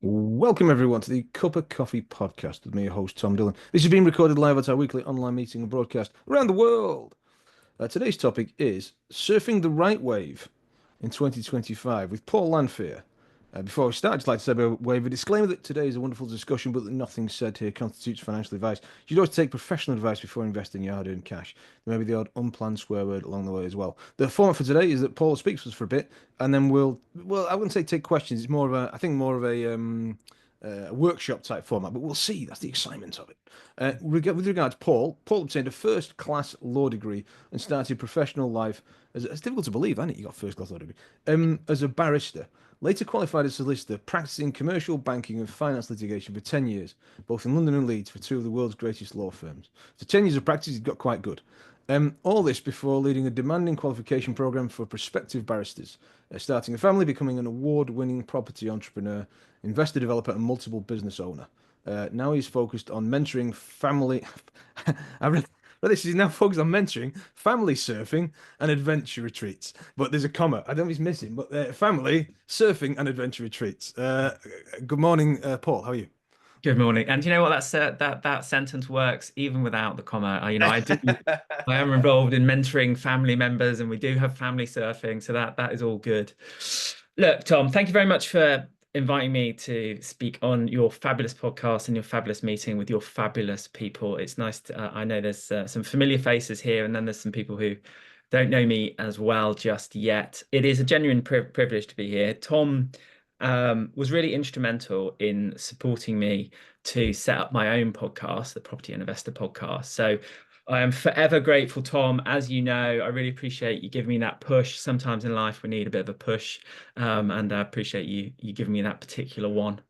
Welcome everyone to the Cup of Coffee podcast with me, your host Tom Dillon. This is being recorded live at our weekly online meeting and broadcast around the world. Today's topic is surfing the right wave in 2025 with Paul Lanfear. Before we start, I'd just like to say by way of a disclaimer that today is a wonderful discussion, but that nothing said here constitutes financial advice. You should always take professional advice before investing your hard-earned cash. There may be the odd unplanned swear word along the way as well. The format for today is that Paul speaks to us for a bit, and then well, I wouldn't say take questions. It's more of a, I think more of a workshop type format, but we'll see. That's the excitement of it. With regard to Paul obtained a first class law degree and started professional life as it's difficult to believe, isn't it? You got a first class law degree as a barrister. Later qualified as solicitor, practicing commercial banking and finance litigation for 10 years, both in London and Leeds for two of the world's greatest law firms. So 10 years of practice, he's got quite good. All this before leading a demanding qualification program for prospective barristers, starting a family, becoming an award-winning property entrepreneur, investor developer, and multiple business owner. Now he's focused on mentoring family. I read, but this is now focused on mentoring family surfing and adventure retreats. But there's a comma. I don't know if he's missing, but family surfing and adventure retreats. Good morning, Paul. How are you? Good morning. And you know what? That sentence works even without the comma. I am involved in mentoring family members, and we do have family surfing, so that is all good. Look, Tom, thank you very much for inviting me to speak on your fabulous podcast and your fabulous meeting with your fabulous people. It's nice I know there's some familiar faces here, and then there's some people who don't know me as well just yet. It is a genuine privilege to be here. Tom was really instrumental in supporting me to set up my own podcast, the Property and Investor Podcast. So I am forever grateful, Tom. As you know, I really appreciate you giving me that push. Sometimes in life we need a bit of a push, and I appreciate you giving me that particular one.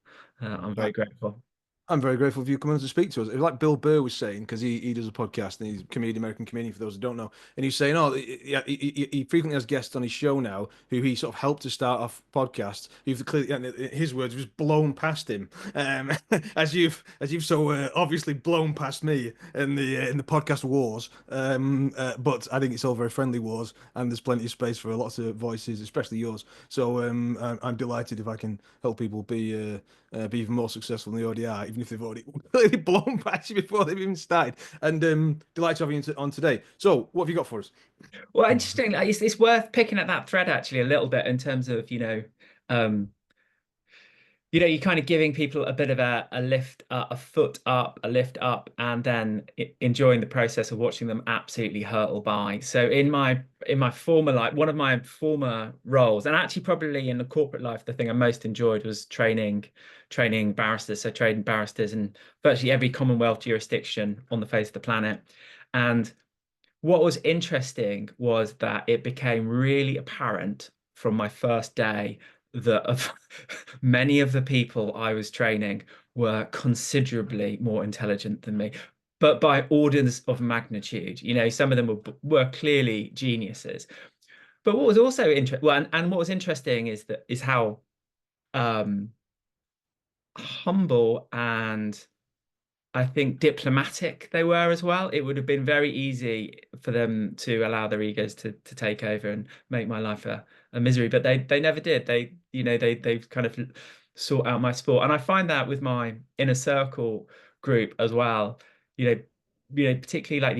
I'm very grateful. I'm very grateful for you coming on to speak to us. It was like Bill Burr was saying, because he does a podcast and he's a comedian, American comedian, for those who don't know. And he's saying, oh, yeah, he frequently has guests on his show now who he sort of helped to start off podcasts. Who've clearly, and his words, was blown past him, as you've so obviously blown past me in the podcast wars. But I think it's all very friendly wars, and there's plenty of space for lots of voices, especially yours. So I'm delighted if I can help people be even more successful than they already are, even if they've already clearly blown past you before they've even started. And delighted to have you on today. So, what have you got for us? Well, interesting. It's worth picking at that thread actually a little bit in terms of, um, you're kind of giving people a bit of a lift, a foot up, a lift up, and then enjoying the process of watching them absolutely hurtle by. So in my former life, one of my former roles, and actually probably in the corporate life, the thing I most enjoyed was training barristers. So training barristers in virtually every Commonwealth jurisdiction on the face of the planet. And what was interesting was that it became really apparent from my first day that many of the people I was training were considerably more intelligent than me, but by orders of magnitude. Some of them were clearly geniuses. But what was also interesting, well, and what was interesting is how um, humble and I think diplomatic they were as well. It would have been very easy for them to allow their egos to take over and make my life a misery, but they never did. They kind of sought out my support, and I find that with my inner circle group as well. You know, particularly like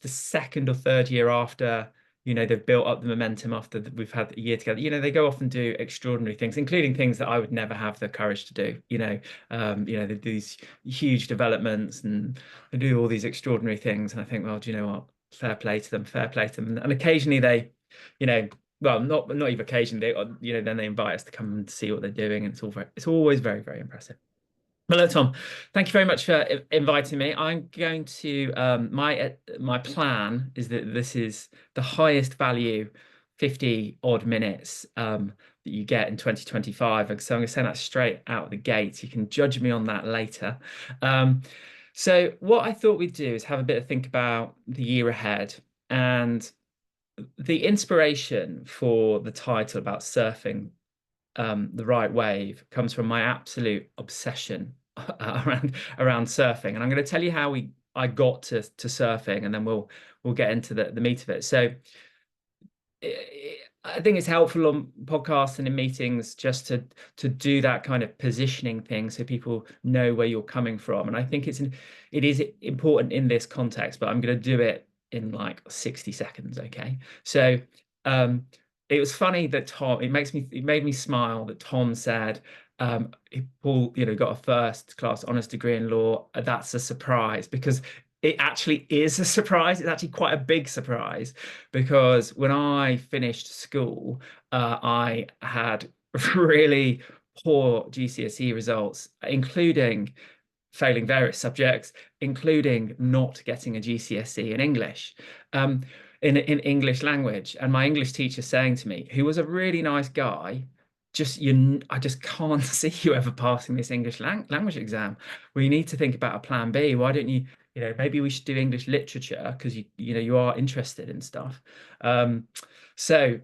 the second or third year after they've built up the momentum after we've had a year together. They go off and do extraordinary things, including things that I would never have the courage to do. They do these huge developments and they do all these extraordinary things. And I think, well, do you know what? Fair play to them, fair play to them. And occasionally they, well, not even occasionally, then they invite us to come and see what they're doing, and it's always very, very impressive. Well, look, Tom, thank you very much for inviting me. I'm going to my plan is that this is the highest value 50 odd minutes that you get in 2025. And so I'm going to send that straight out of the gate. You can judge me on that later. So what I thought we'd do is have a bit of think about the year ahead, and the inspiration for the title about surfing the right wave comes from my absolute obsession around surfing, and I'm going to tell you how I got to surfing, and then we'll get into the meat of it. So I think it's helpful on podcasts and in meetings just to do that kind of positioning thing so people know where you're coming from. And I think it is important in this context, but I'm going to do it in like 60 seconds. Okay. So um, it was funny that it made me smile that Tom said Paul, got a first class honors degree in law. That's a surprise because it actually is a surprise. It's actually quite a big surprise because when I finished school, I had really poor GCSE results, including failing various subjects, including not getting a GCSE in English, in English language. And my English teacher saying to me, who was a really nice guy, I just can't see you ever passing this English language exam. Well, you need to think about a plan B. Why don't you, maybe we should do English literature because you are interested in stuff. Um, so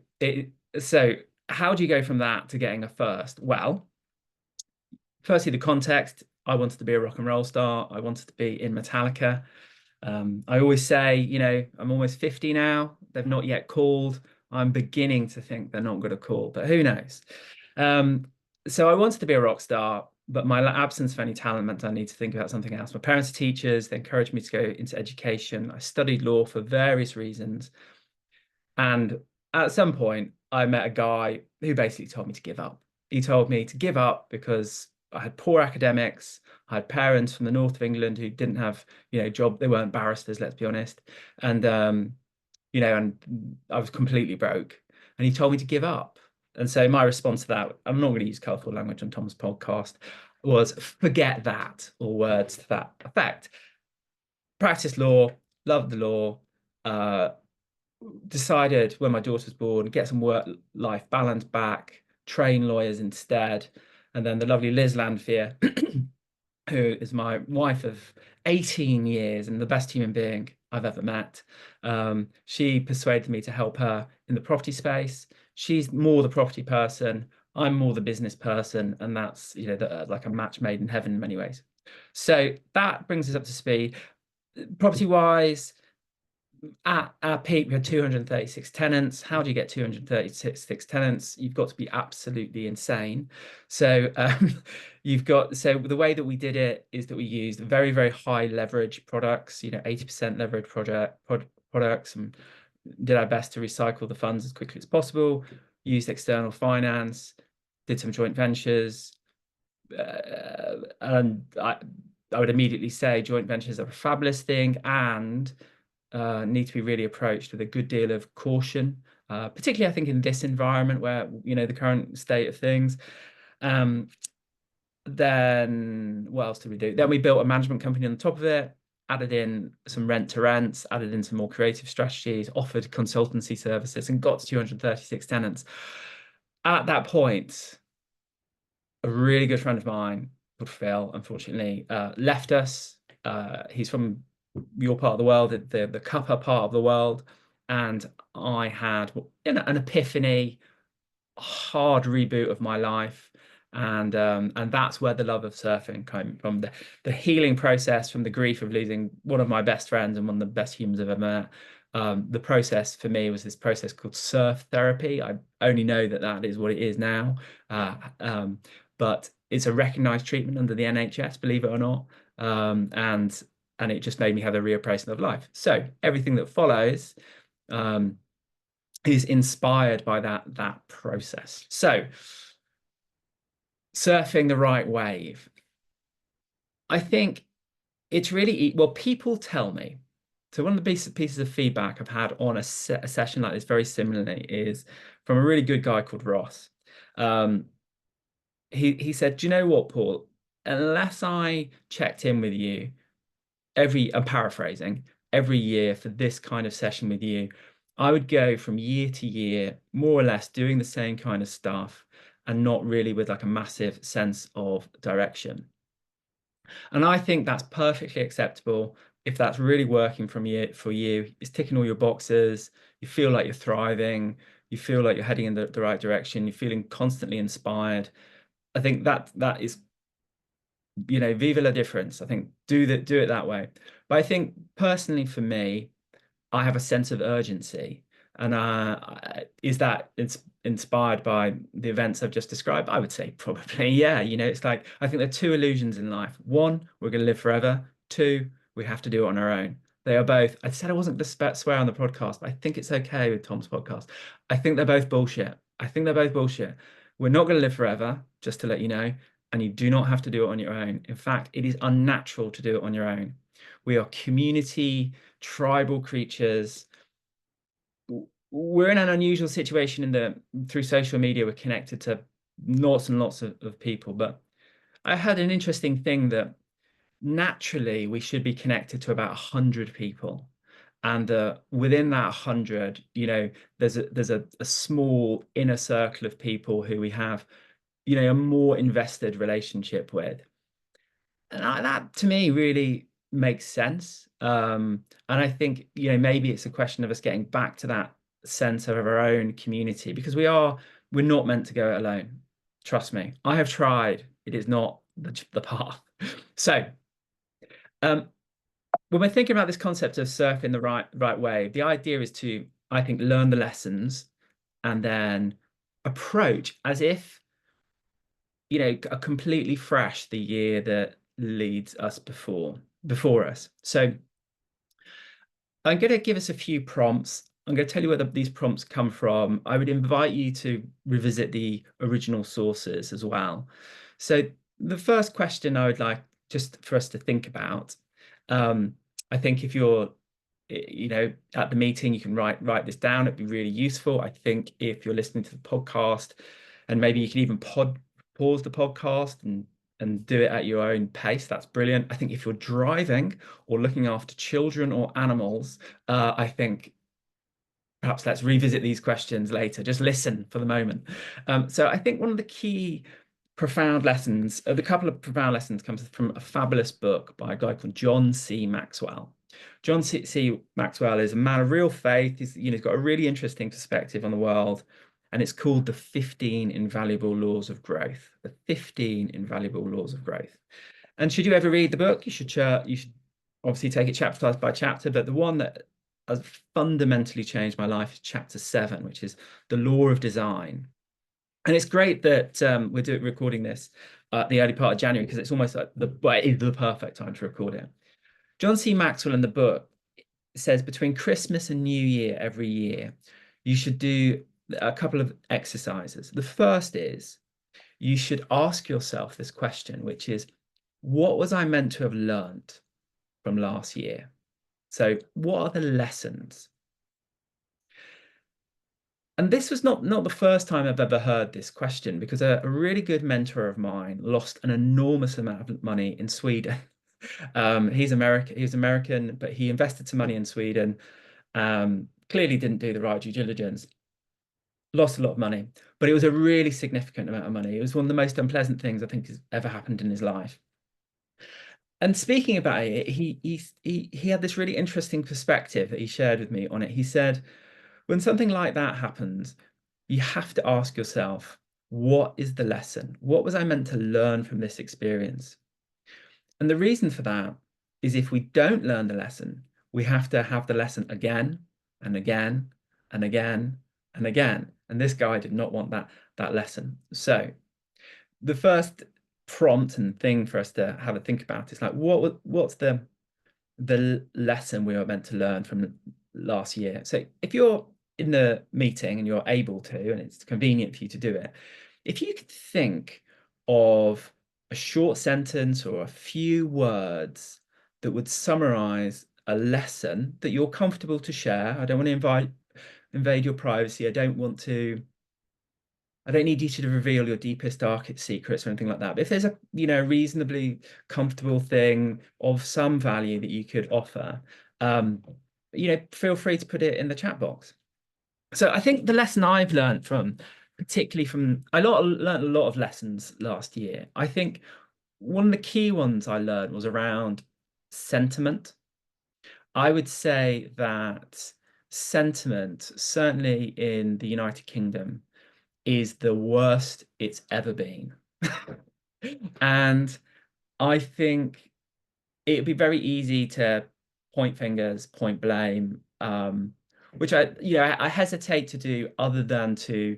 so how do you go from that to getting a first? Well, firstly, the context. I wanted to be a rock and roll star. I wanted to be in Metallica. I always say, I'm almost 50 now. They've not yet called. I'm beginning to think they're not going to call, but who knows? So I wanted to be a rock star, but my absence of any talent meant I need to think about something else. My parents are teachers. They encouraged me to go into education. I studied law for various reasons. And at some point, I met a guy who basically told me to give up. He told me to give up because I had poor academics. I had parents from the north of England who didn't have, job. They weren't barristers, let's be honest. And and I was completely broke. And he told me to give up. And so my response to that, I'm not going to use colourful language on Tom's podcast, was forget that, or words to that effect. Practice law, love the law, decided when my daughter was born, get some work-life balance back, train lawyers instead. And then the lovely Liz Lanfear, who is my wife of 18 years and the best human being I've ever met. She persuaded me to help her in the property space. She's more the property person. I'm more the business person. And that's, like a match made in heaven in many ways. So that brings us up to speed. Property wise, at our peak, we had 236 tenants. How do you get 236 tenants? You've got to be absolutely insane. So so the way that we did it is that we used very, very high leverage products, 80% leverage products, and did our best to recycle the funds as quickly as possible, used external finance, did some joint ventures. And I would immediately say joint ventures are a fabulous thing and need to be really approached with a good deal of caution, particularly I think in this environment where the current state of things. Then what else did we do? Then we built a management company on the top of it, added in some rent to rents, added in some more creative strategies, offered consultancy services, and got to 236 tenants. At that point, a really good friend of mine called Phil, unfortunately, left us. He's from your part of the world, the cuppa part of the world, and I had an epiphany, a hard reboot of my life, and that's where the love of surfing came from. The healing process from the grief of losing one of my best friends and one of the best humans I've ever met. The process for me was this process called surf therapy. I only know that is what it is now, but it's a recognized treatment under the NHS, believe it or not, and it just made me have a reappraisal of life. So everything that follows is inspired by that process. So surfing the right wave. I think it's really, well, people tell me. So one of the pieces of feedback I've had on a session like this very similarly is from a really good guy called Ross. He said, do you know what, Paul? Unless I checked in with you I'm paraphrasing, every year for this kind of session with you, I would go from year to year, more or less doing the same kind of stuff and not really with like a massive sense of direction. And I think that's perfectly acceptable if that's really working for you, it's ticking all your boxes, you feel like you're thriving, you feel like you're heading in the right direction, you're feeling constantly inspired. I think that is, viva la difference. I think do it that way. But I think personally for me, I have a sense of urgency. And is that inspired by the events I've just described? I would say probably, yeah. It's like, I think there are two illusions in life. One, we're going to live forever. Two, we have to do it on our own. They are both. I said I wasn't going to swear on the podcast, but I think it's okay with Tom's podcast. I think they're both bullshit. I think they're both bullshit. We're not going to live forever, just to let you know, and you do not have to do it on your own. In fact, it is unnatural to do it on your own. We are community, tribal creatures. We're in an unusual situation in that through social media, we're connected to lots and lots of people. But I had an interesting thing that naturally we should be connected to about 100 people. And within that 100, there's a small inner circle of people who we have, a more invested relationship with. And that to me really makes sense. And I think, maybe it's a question of us getting back to that sense of our own community, because we're not meant to go it alone. Trust me, I have tried. It is not the path. So, when we're thinking about this concept of surfing the right way, the idea is to, I think, learn the lessons and then approach as if, are completely fresh the year that leads us before us. So I'm going to give us a few prompts. I'm going to tell you where these prompts come from. I would invite you to revisit the original sources as well. So the first question I would like just for us to think about, I think if you're, at the meeting, you can write this down. It'd be really useful. I think if you're listening to the podcast, and maybe you can even pause the podcast and do it at your own pace. That's brilliant. I think if you're driving or looking after children or animals, I think perhaps let's revisit these questions later. Just listen for the moment. So I think one of the key profound lessons, the couple of profound lessons comes from a fabulous book by a guy called John C. Maxwell. John C. Maxwell is a man of real faith. He's got a really interesting perspective on the world. And it's called The 15 Invaluable Laws of Growth. The 15 Invaluable Laws of Growth. And should you ever read the book, you should obviously take it chapter by chapter. But the one that has fundamentally changed my life is chapter 7, which is the law of design. And it's great that we're recording this at the early part of January, because it's almost like it is the perfect time to record it. John C. Maxwell in the book says between Christmas and New Year every year, you should do a couple of exercises. The first is you should ask yourself this question, which is, what was I meant to have learned from last year? So what are the lessons? And this was not the first time I've ever heard this question, because a really good mentor of mine lost an enormous amount of money in Sweden. He's American, but he invested some money in Sweden. Clearly didn't do the right due diligence. Lost a lot of money, but it was a really significant amount of money. It was one of the most unpleasant things I think has ever happened in his life. And speaking about it, he had this really interesting perspective that he shared with me on it. He said, when something like that happens, you have to ask yourself, what is the lesson? What was I meant to learn from this experience? And the reason for that is, if we don't learn the lesson, we have to have the lesson again and again and again and again. And this guy did not want that lesson. So the first prompt and thing for us to have a think about is like, what's the lesson we were meant to learn from last year? So if you're in the meeting and you're able to, and it's convenient for you to do it, if you could think of a short sentence or a few words that would summarize a lesson that you're comfortable to share. I don't want to invade your privacy. I don't need you to reveal your deepest, darkest secrets or anything like that. But if there's a, reasonably comfortable thing of some value that you could offer, feel free to put it in the chat box. So I think the lesson I've learned I learned a lot of lessons last year. I think one of the key ones I learned was around sentiment. I would say that sentiment, certainly in the United Kingdom, is the worst it's ever been. And I think it'd be very easy to point fingers, point blame. which I hesitate to do other than to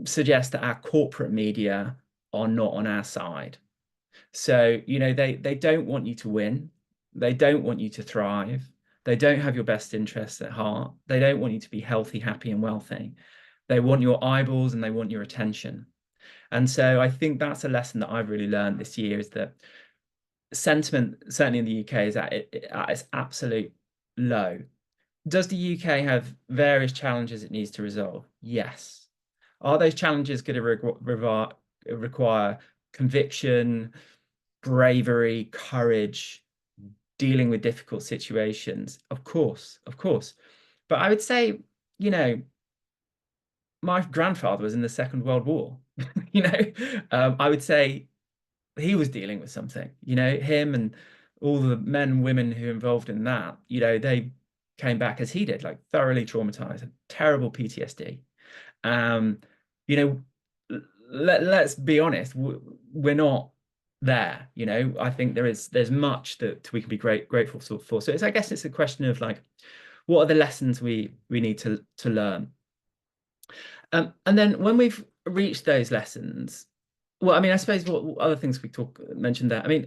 suggest that our corporate media are not on our side. So, they don't want you to win. They don't want you to thrive. They don't have your best interests at heart. They don't want you to be healthy, happy, and wealthy. They want your eyeballs and they want your attention. And so I think that's a lesson that I've really learned this year, is that sentiment, certainly in the UK, is at its absolute low. Does the UK have various challenges it needs to resolve? Yes. Are those challenges going to require conviction, bravery, courage, dealing with difficult situations? Of course, of course. But I would say, my grandfather was in the Second World War. I would say he was dealing with something, him and all the men and women who were involved in that, they came back as he did, like thoroughly traumatized, terrible PTSD. Um, you know, let's be honest, we're not there. I think there's much that we can be grateful for. So I guess it's a question of like, what are the lessons we need to learn? And then when we've reached those lessons, well, I mean, I suppose what other things we mentioned there. I mean,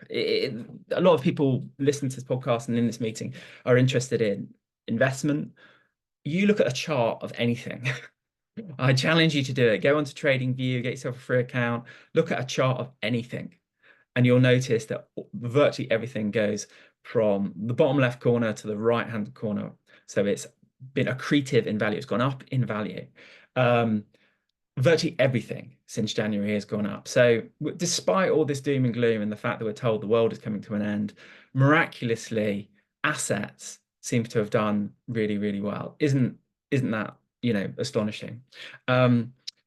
a lot of people listening to this podcast and in this meeting are interested in investment. You look at a chart of anything. I challenge you to do it. Go onto TradingView, get yourself a free account, look at a chart of anything, and you'll notice that virtually everything goes from the bottom left corner to the right hand corner. So it's been accretive in value. It's gone up in value. Virtually everything since January has gone up. So despite all this doom and gloom and the fact that we're told the world is coming to an end, miraculously assets seem to have done really, really well. Isn't that, astonishing?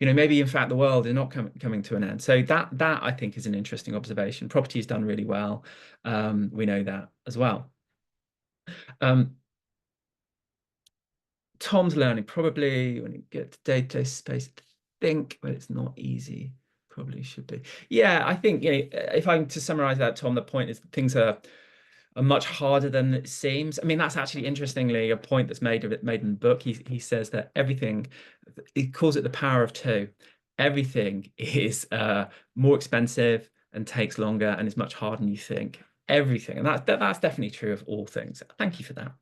Maybe in fact the world is not coming to an end. So that I think is an interesting observation. Property has done really well. We know that as well. Tom's learning probably when you get to day-to-day space, think, but it's not easy. Probably should be. Yeah, I think, if I'm to summarize that, Tom, the point is that things are much harder than it seems. I mean, that's actually interestingly a point that's made in the book. He says that everything, he calls it the power of two. Everything is more expensive and takes longer and is much harder than you think. Everything, and that's definitely true of all things. Thank you for that.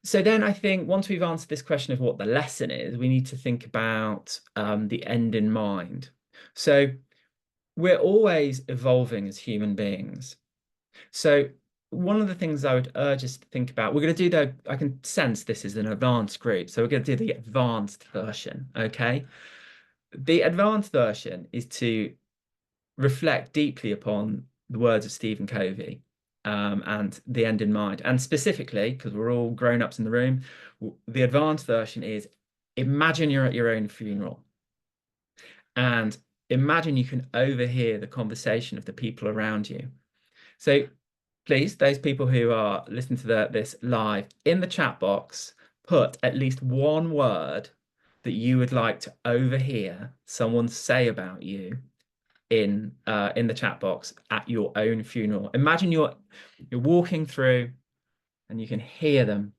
So then I think once we've answered this question of what the lesson is, we need to think about the end in mind. So we're always evolving as human beings. So one of the things I would urge us to think about, we're going to do I can sense this is an advanced group. So we're going to do the advanced version, okay? The advanced version is to reflect deeply upon the words of Stephen Covey. And the end in mind. And specifically, because we're all grown-ups in the room, the advanced version is imagine you're at your own funeral. And imagine you can overhear the conversation of the people around you. So please, those people who are listening to this live, in the chat box, put at least one word that you would like to overhear someone say about you in the chat box at your own funeral. Imagine you're walking through and you can hear them.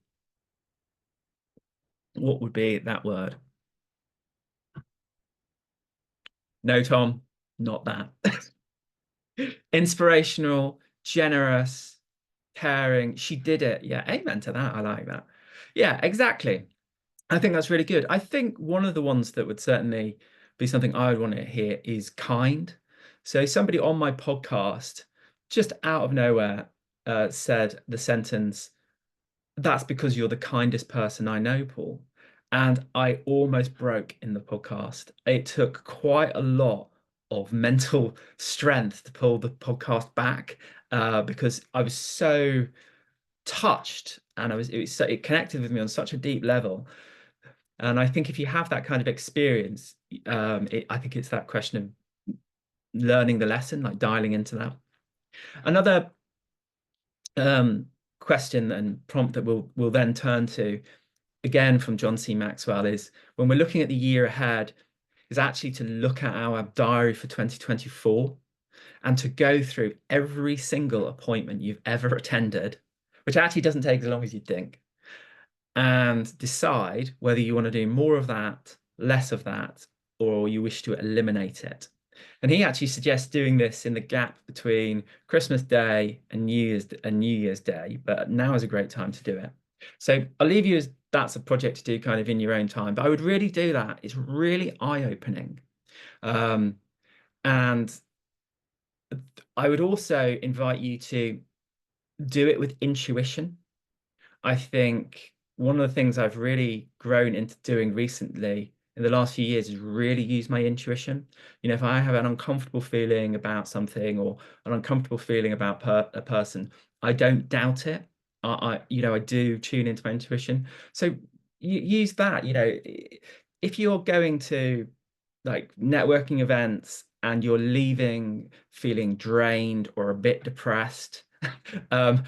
What would be that word? No, Tom, not that. Inspirational, generous, caring. She did it. Yeah, amen to that. I like that. Yeah, exactly. I think that's really good. I think one of the ones that would certainly be something I would want to hear is kind. So somebody on my podcast, just out of nowhere, said the sentence, "That's because you're the kindest person I know, Paul." And I almost broke in the podcast. It took quite a lot of mental strength to pull the podcast back because I was so touched and it connected with me on such a deep level. And I think if you have that kind of experience, I think it's that question of learning the lesson, like dialing into that. Another question and prompt that we'll then turn to, again from John C. Maxwell, is when we're looking at the year ahead, is actually to look at our diary for 2024 and to go through every single appointment you've ever attended which actually doesn't take as long as you'd think, and decide whether you want to do more of that, less of that, or you wish to eliminate it. And he actually suggests doing this in the gap between Christmas Day and New Year's Day, but now is a great time to do it. So I'll leave you as that's a project to do kind of in your own time. But I would really do that. It's really eye-opening. And I would also invite you to do it with intuition. I think one of the things I've really grown into doing recently in the last few years is really use my intuition. You know, if I have an uncomfortable feeling about something or an uncomfortable feeling about a person, I don't doubt it. I do tune into my intuition. So you use that, if you're going to like networking events and you're leaving feeling drained or a bit depressed, um,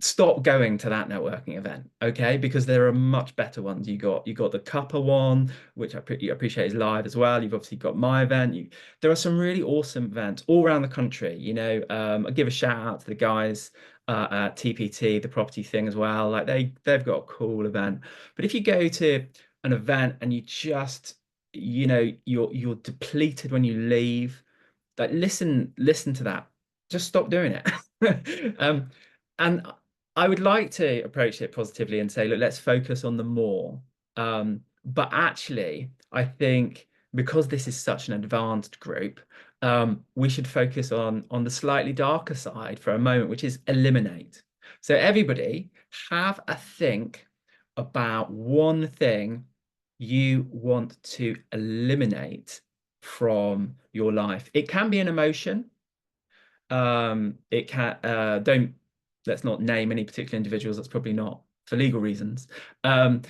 stop going to that networking event, okay? Because there are much better ones. You got the Cuppa one, which I appreciate is live as well. You've obviously got my event. There are some really awesome events all around the country. I give a shout out to the guys at TPT, the property thing as well. Like they've got a cool event. But if you go to an event and you just, you're depleted when you leave, like listen to that. Just stop doing it. And I would like to approach it positively and say, look, let's focus on the more. But actually, I think because this is such an advanced group, we should focus on the slightly darker side for a moment, which is eliminate. So everybody have a think about one thing you want to eliminate from your life. It can be an emotion. It can don't let's not name any particular individuals. That's probably not for legal reasons. But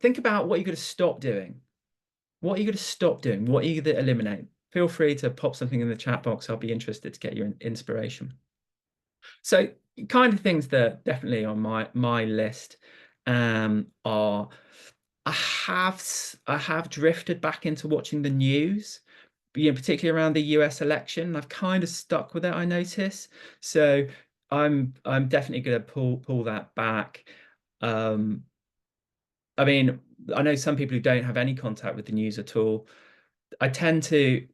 think about what you're going to stop doing. What are you going to stop doing? What are you going to eliminate? Feel free to pop something in the chat box. I'll be interested to get your inspiration. So kind of things that definitely on my list are I have drifted back into watching the news, particularly around the US election. I've kind of stuck with it, I notice. So I'm definitely going to pull that back. I mean, I know some people who don't have any contact with the news at all. I tend to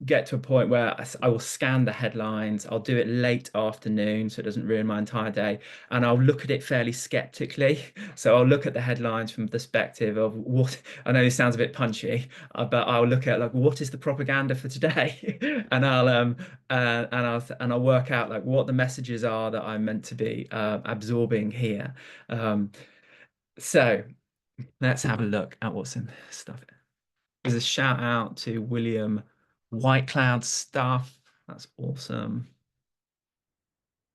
get to a point where I will scan the headlines. I'll do it late afternoon so it doesn't ruin my entire day. And I'll look at it fairly skeptically. So I'll look at the headlines from the perspective of what, I know this sounds a bit punchy, but I'll look at like, what is the propaganda for today? And I'll work out like what the messages are that I'm meant to be absorbing here. So let's have a look at what's in this stuff. There's a shout out to William White Cloud stuff. That's awesome.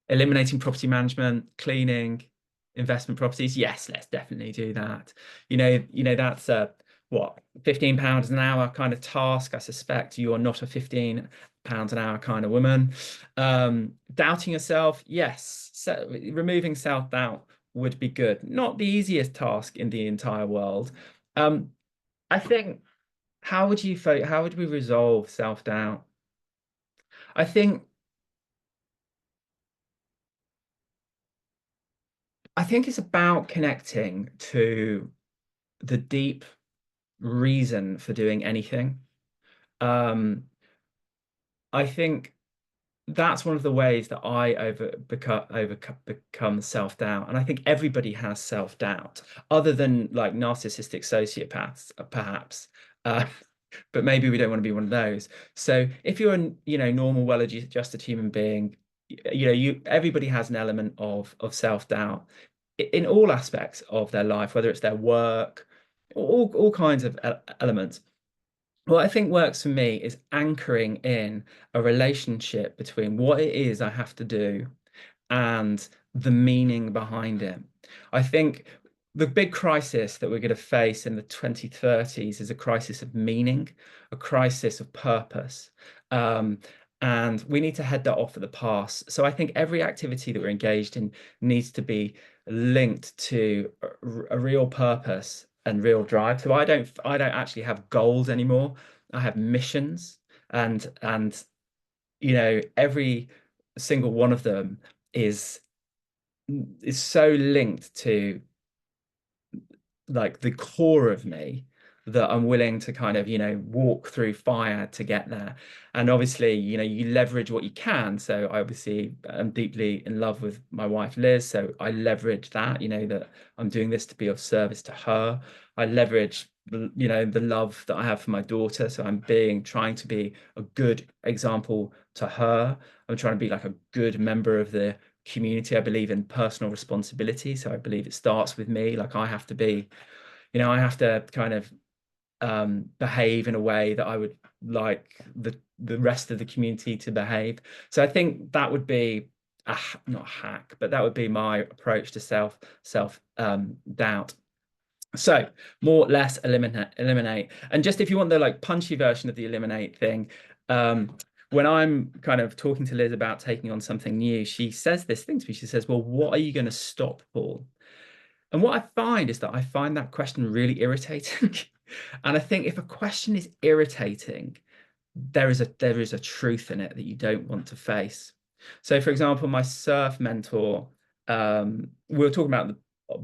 Eliminating property management, cleaning, investment properties. Yes, let's definitely do that. That's a what, £15 an hour kind of task. I suspect you are not a £15 an hour kind of woman. Doubting yourself, yes. So removing self-doubt would be good. Not the easiest task in the entire world. I think how would we resolve self-doubt? I think it's about connecting to the deep reason for doing anything. I think that's one of the ways that I become self-doubt. And I think everybody has self-doubt, other than like narcissistic sociopaths, perhaps. But maybe we don't want to be one of those. So if you're a normal, well-adjusted human being, everybody has an element of self-doubt in all aspects of their life, whether it's their work, all kinds of elements. What I think works for me is anchoring in a relationship between what it is I have to do and the meaning behind it. I think the big crisis that we're going to face in the 2030s is a crisis of meaning, a crisis of purpose. And we need to head that off at the pass. So I think every activity that we're engaged in needs to be linked to a real purpose and real drive. So I don't actually have goals anymore. I have missions, and every single one of them is is so linked to like the core of me that I'm willing to kind of, walk through fire to get there. And obviously, you leverage what you can. So I obviously am deeply in love with my wife, Liz. So I leverage that, that I'm doing this to be of service to her. I leverage, the love that I have for my daughter. So trying to be a good example to her. I'm trying to be like a good member of the community. I believe in personal responsibility. So I believe it starts with me. Like I have to kind of behave in a way that I would like the rest of the community to behave. So I think that would be not a hack, but that would be my approach to self doubt. So more, less, eliminate. And just if you want the like punchy version of the eliminate thing, when I'm kind of talking to Liz about taking on something new, she says this thing to me. She says, well, what are you going to stop, Paul? And what I find is that I find that question really irritating. And I think if a question is irritating, there is a truth in it that you don't want to face. So, for example, my surf mentor, we were talking about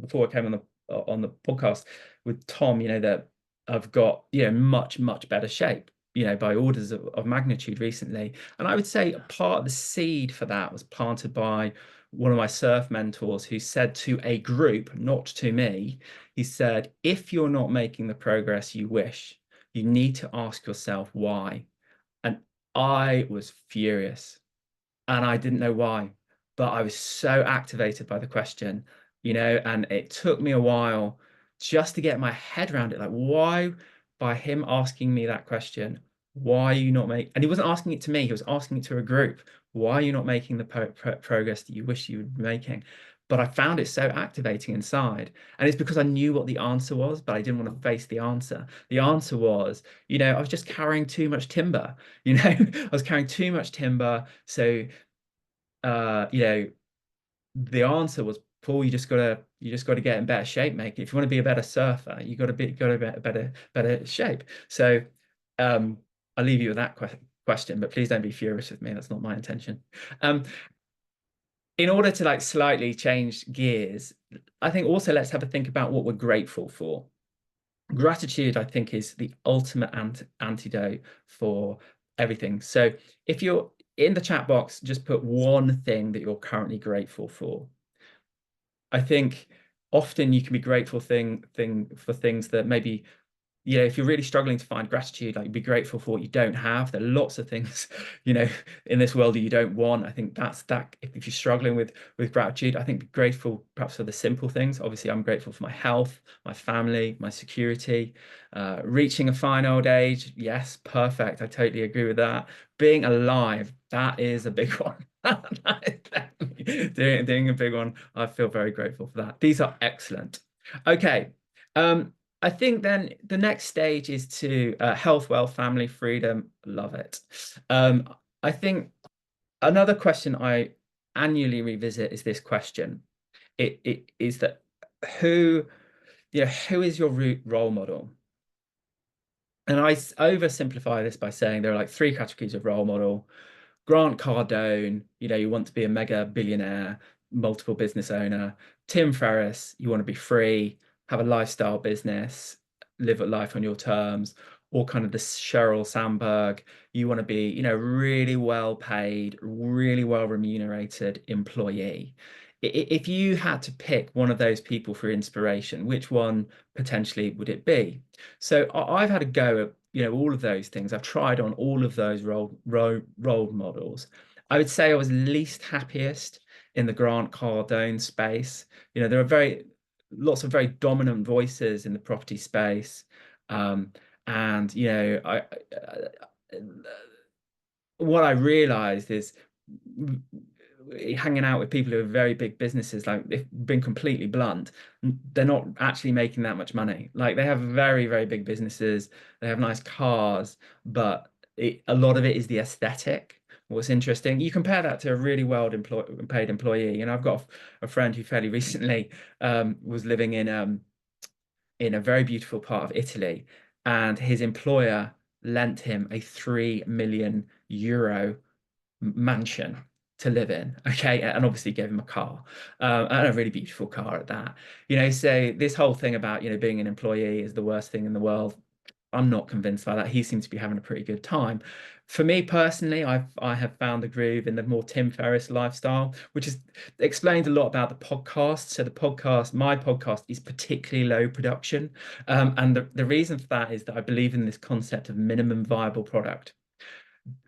before I came on the podcast with Tom, that I've got, much better shape, by orders of magnitude recently. And I would say part of the seed for that was planted by one of my surf mentors who said to a group, not to me, he said, if you're not making the progress you wish, you need to ask yourself why. And I was furious and I didn't know why, but I was so activated by the question, and it took me a while just to get my head around it. Like, why, by him asking me that question, why are you not making, and he wasn't asking it to me, he was asking it to a group. Why are you not making the progress that you wish you would be making? But I found it so activating inside. And it's because I knew what the answer was, but I didn't want to face the answer. The answer was, I was just carrying too much timber, I was carrying too much timber. So, the answer was, Paul, you just gotta get in better shape, mate. If you want to be a better surfer, you got to be better shape. So, I'll leave you with that question, but please don't be furious with me. That's not my intention. Um, in order to like slightly change gears, I think also let's have a think about what we're grateful for. Gratitude, I think, is the ultimate antidote for everything. So if you're in the chat box, just put one thing that you're currently grateful for. I think often you can be grateful for things that maybe, if you're really struggling to find gratitude, like be grateful for what you don't have. There are lots of things, in this world that you don't want. I think that's that. If you're struggling with gratitude, I think be grateful perhaps for the simple things. Obviously, I'm grateful for my health, my family, my security, reaching a fine old age. Yes, perfect. I totally agree with that. Being alive, that is a big one. Doing a big one. I feel very grateful for that. These are excellent. Okay. I think then the next stage is to health, wealth, family, freedom. Love it. I think another question I annually revisit is this question. It is that who, who is your role model? And I oversimplify this by saying there are like three categories of role model. Grant Cardone, you want to be a mega billionaire, multiple business owner. Tim Ferriss, you want to be free, have a lifestyle business, live a life on your terms. Or kind of the Sheryl Sandberg, you want to be, really well paid, really well remunerated employee. If you had to pick one of those people for inspiration, which one potentially would it be? So I've had a go at all of those things. I've tried on all of those role models. I would say I was least happiest in the Grant Cardone space. There are lots of very dominant voices in the property space, and what I realized is hanging out with people who are very big businesses, like they've been completely blunt, they're not actually making that much money. Like they have very, very big businesses, they have nice cars, but a lot of it is the aesthetic. What's interesting, you compare that to a really well paid employee. I've got a friend who fairly recently was living in a very beautiful part of Italy, and his employer lent him a €3 million mansion. to live in, okay, and obviously gave him a car, and a really beautiful car at that. So this whole thing about being an employee is the worst thing in the world, I'm not convinced by that. He seems to be having a pretty good time. For me personally, I have found the groove in the more Tim Ferriss lifestyle, which is explained a lot about the podcast. So my podcast is particularly low production. And the reason for that is that I believe in this concept of minimum viable product.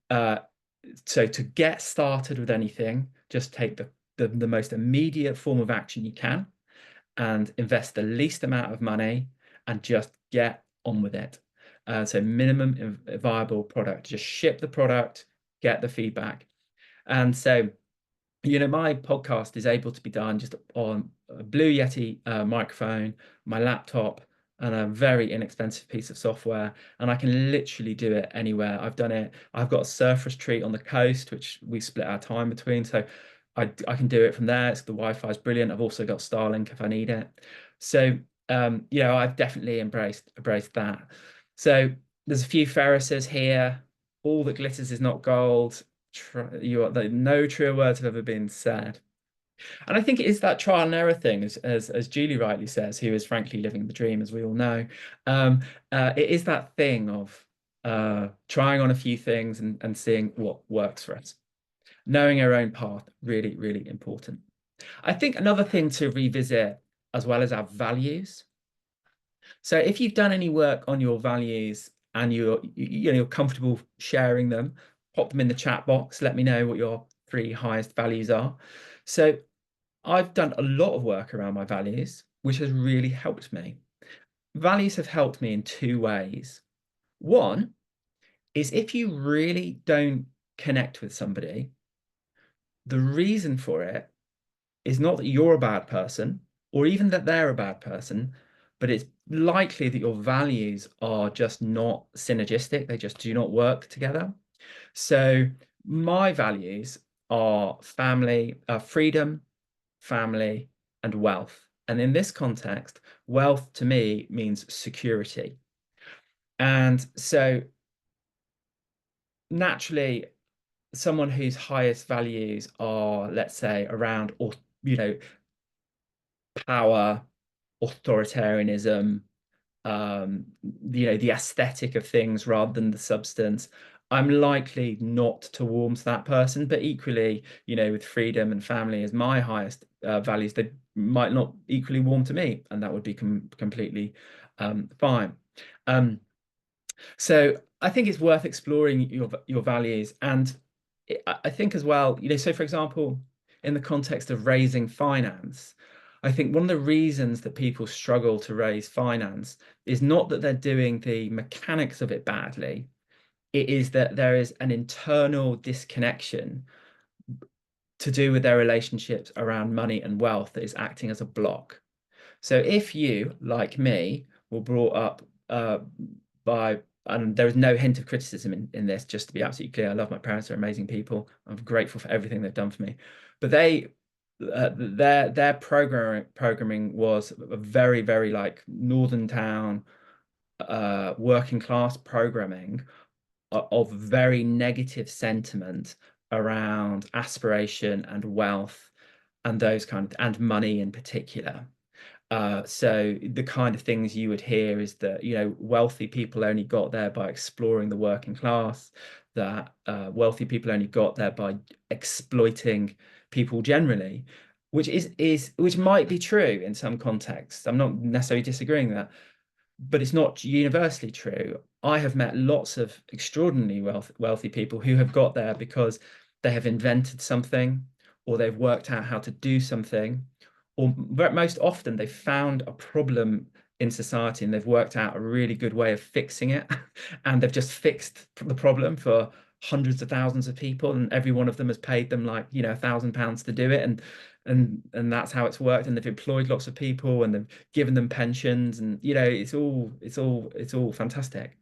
So to get started with anything, just take the most immediate form of action you can and invest the least amount of money and just get on with it. So minimum viable product, just ship the product, get the feedback. And so, my podcast is able to be done just on a Blue Yeti microphone, my laptop, and a very inexpensive piece of software. And I can literally do it anywhere. I've done it. I've got a surf retreat on the coast, which we split our time between. So I can do it from there. The Wi-Fi is brilliant. I've also got Starlink if I need it. So I've definitely embraced that. So there's a few Ferrises here. All that glitters is not gold. No truer words have ever been said. And I think it is that trial and error thing, as Julie rightly says, who is frankly living the dream, as we all know. It is that thing of trying on a few things and seeing what works for us. Knowing our own path, really, really important. I think another thing to revisit as well as our values. So if you've done any work on your values and you're comfortable sharing them, pop them in the chat box. Let me know what your 3 highest values are. So I've done a lot of work around my values, which has really helped me. Values have helped me in 2 ways. One is if you really don't connect with somebody, the reason for it is not that you're a bad person or even that they're a bad person, but it's likely that your values are just not synergistic. They just do not work together. So my values are family, freedom, family, and wealth. And in this context, wealth to me means security. And so naturally, someone whose highest values are, let's say, around, or power, authoritarianism, the aesthetic of things rather than the substance, I'm likely not to warm to that person. But equally, with freedom and family as my highest values, they might not equally warm to me, and that would be completely fine. So I think it's worth exploring your values, and I think as well, so for example, in the context of raising finance, I think one of the reasons that people struggle to raise finance is not that they're doing the mechanics of it badly. It is that there is an internal disconnection to do with their relationships around money and wealth that is acting as a block. So if you, like me, were brought up by, and there is no hint of criticism in this, just to be absolutely clear, I love my parents, they're amazing people. I'm grateful for everything they've done for me. But their programming was a very, very like northern town, working class programming of very negative sentiment around aspiration and wealth and those and money in particular. So the kind of things you would hear is that, wealthy people only got there by exploring the working class, that wealthy people only got there by exploiting people generally, which might be true in some contexts. I'm not necessarily disagreeing with that, but it's not universally true. I have met lots of extraordinarily wealthy people who have got there because they have invented something, or they've worked out how to do something, or most often they've found a problem in society and they've worked out a really good way of fixing it. And they've just fixed the problem for hundreds of thousands of people, and every one of them has paid them like, £1,000 to do it. And that's how it's worked. And they've employed lots of people and they've given them pensions, and it's all fantastic.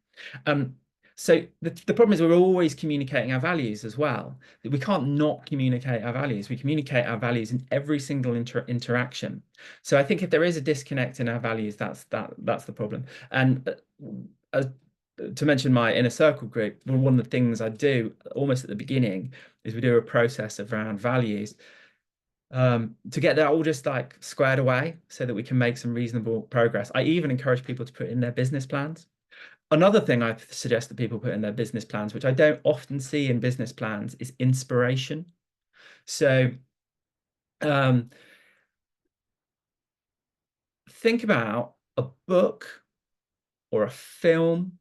So the problem is we're always communicating our values as well. We can't not communicate our values. We communicate our values in every single interaction. So I think if there is a disconnect in our values, that's the problem. And to mention my inner circle group, one of the things I do almost at the beginning is we do a process around values to get that all just like squared away so that we can make some reasonable progress. I even encourage people to put in their business plans. Another thing I suggest that people put in their business plans, which I don't often see in business plans, is inspiration. So think about a book or a film.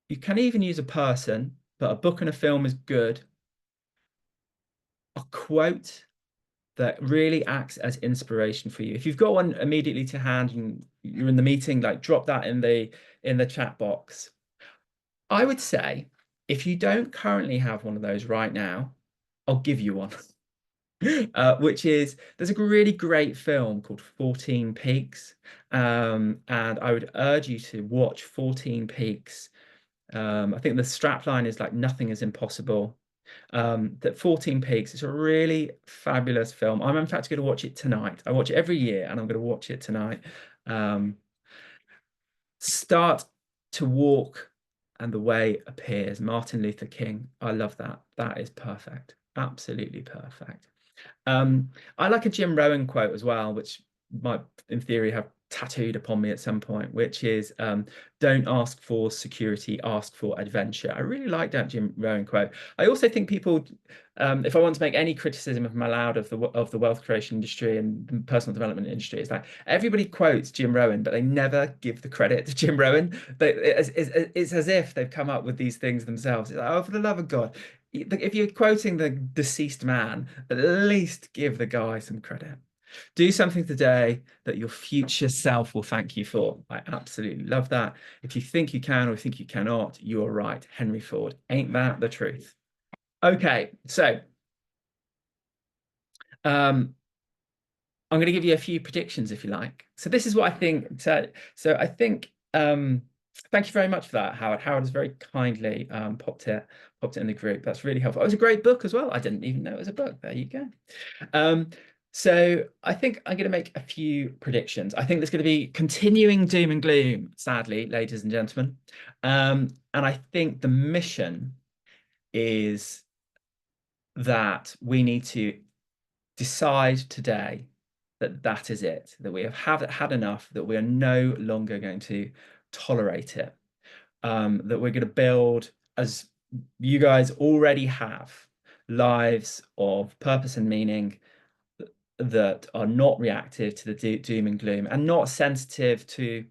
You can even use a person, but a book and a film is good. A quote that really acts as inspiration for you. If you've got one immediately to hand and you're in the meeting, like drop that in the chat box. I would say if you don't currently have one of those right now, I'll give you one. Which is, there's a really great film called 14 Peaks, and I would urge you to watch 14 Peaks. I think the strapline is like nothing is impossible. That 14 Peaks is a really fabulous film. I'm in fact going to watch it tonight. I watch it every year and I'm going to watch it tonight. Start to walk and the way appears. Martin Luther King. I love that. That is perfect. Absolutely perfect. I like a Jim Rohn quote as well, which might in theory have tattooed upon me at some point, which is don't ask for security, ask for adventure. I really like that Jim Rohn quote. I also think people, if I want to make any criticism of them allowed of the wealth creation industry and the personal development industry, it's like everybody quotes Jim Rohn, but they never give the credit to Jim Rohn. It's as if they've come up with these things themselves. It's like, oh, for the love of God. If you're quoting the deceased man, at least give the guy some credit. Do something today that your future self will thank you for. I absolutely love that. If you think you can or think you cannot, you are right. Henry Ford. Ain't that the truth? Okay, so I'm going to give you a few predictions if you like. So this is what I think. So I think thank you very much for that, Howard. Howard has very kindly popped it in the group. That's really helpful. It was a great book as well. I didn't even know it was a book. There you go. So I think I'm going to make a few predictions. I think there's going to be continuing doom and gloom, sadly, ladies and gentlemen. And I think the mission is that we need to decide today that that is it, that we have had enough, that we are no longer going to tolerate it, that we're going to build, as you guys already have, lives of purpose and meaning that are not reactive to the doom and gloom and not sensitive to,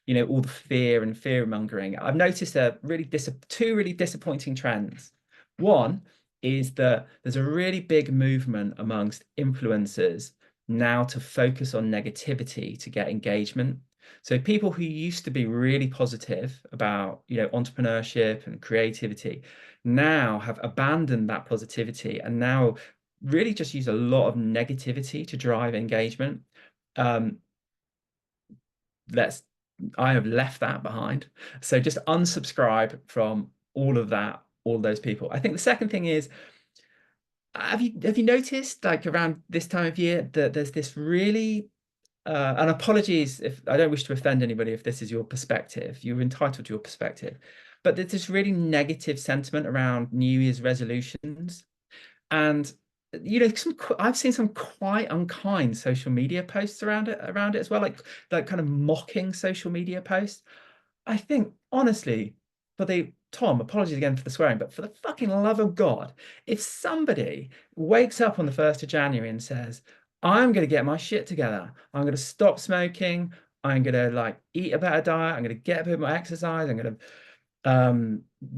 you know, all the fear and fear mongering. I've noticed two really disappointing trends. One is that there's a really big movement amongst influencers now to focus on negativity to get engagement. So people who used to be really positive about, you know, entrepreneurship and creativity now have abandoned that positivity and now really just use a lot of negativity to drive engagement. I have left that behind. So just unsubscribe from all of that, all those people. I think the second thing is, have you noticed, like around this time of year, that there's this really and apologies if I don't wish to offend anybody if this is your perspective, you're entitled to your perspective, but there's this really negative sentiment around New Year's resolutions. And you know, I've seen some quite unkind social media posts around it as well, like kind of mocking social media posts. I think honestly, Tom, apologies again for the swearing, but for the fucking love of God, if somebody wakes up on the 1st of January and says, I'm going to get my shit together, I'm going to stop smoking, I'm going to like eat a better diet, I'm going to get a bit more exercise, I'm going to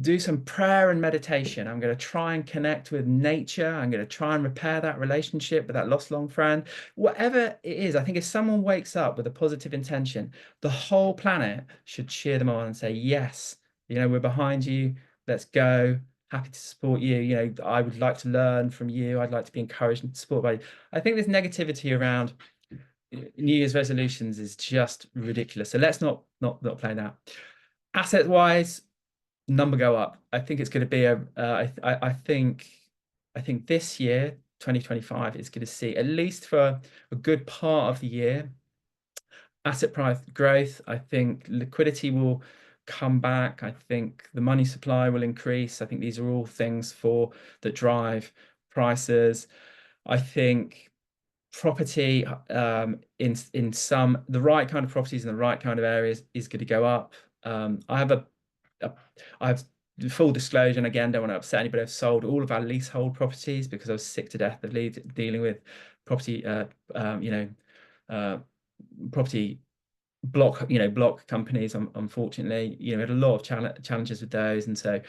do some prayer and meditation. I'm going to try and connect with nature. I'm going to try and repair that relationship with that lost long friend. Whatever it is, I think if someone wakes up with a positive intention, the whole planet should cheer them on and say, yes, you know, we're behind you. Let's go. Happy to support you. You know, I would like to learn from you. I'd like to be encouraged and supported by you. I think this negativity around New Year's resolutions is just ridiculous. So let's not play that. Asset wise, number go up. I think it's going to be I think this year 2025 is going to see, at least for a good part of the year, asset price growth. I think liquidity will come back. I think the money supply will increase. I think these are all things that drive prices. I think property in the right kind of properties in the right kind of areas is going to go up. I have I have full disclosure, and again, don't want to upset anybody. I've sold all of our leasehold properties because I was sick to death of dealing with property, property block companies. Unfortunately, we had a lot of challenges with those, and so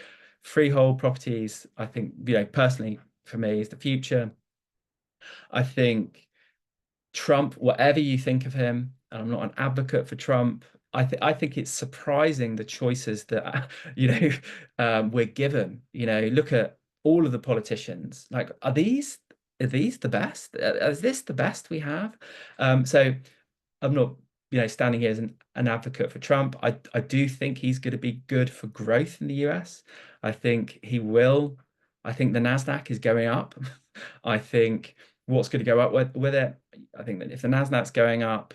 freehold properties, I think, personally for me, is the future. I think Trump, whatever you think of him, and I'm not an advocate for Trump, I think it's surprising the choices that we're given. Look at all of the politicians. Like, are these the best? Is this the best we have? So I'm not standing here as an advocate for Trump. I do think he's going to be good for growth in the US. I think he will. I think the Nasdaq is going up. I think what's going to go up with it. I think that if the Nasdaq's going up,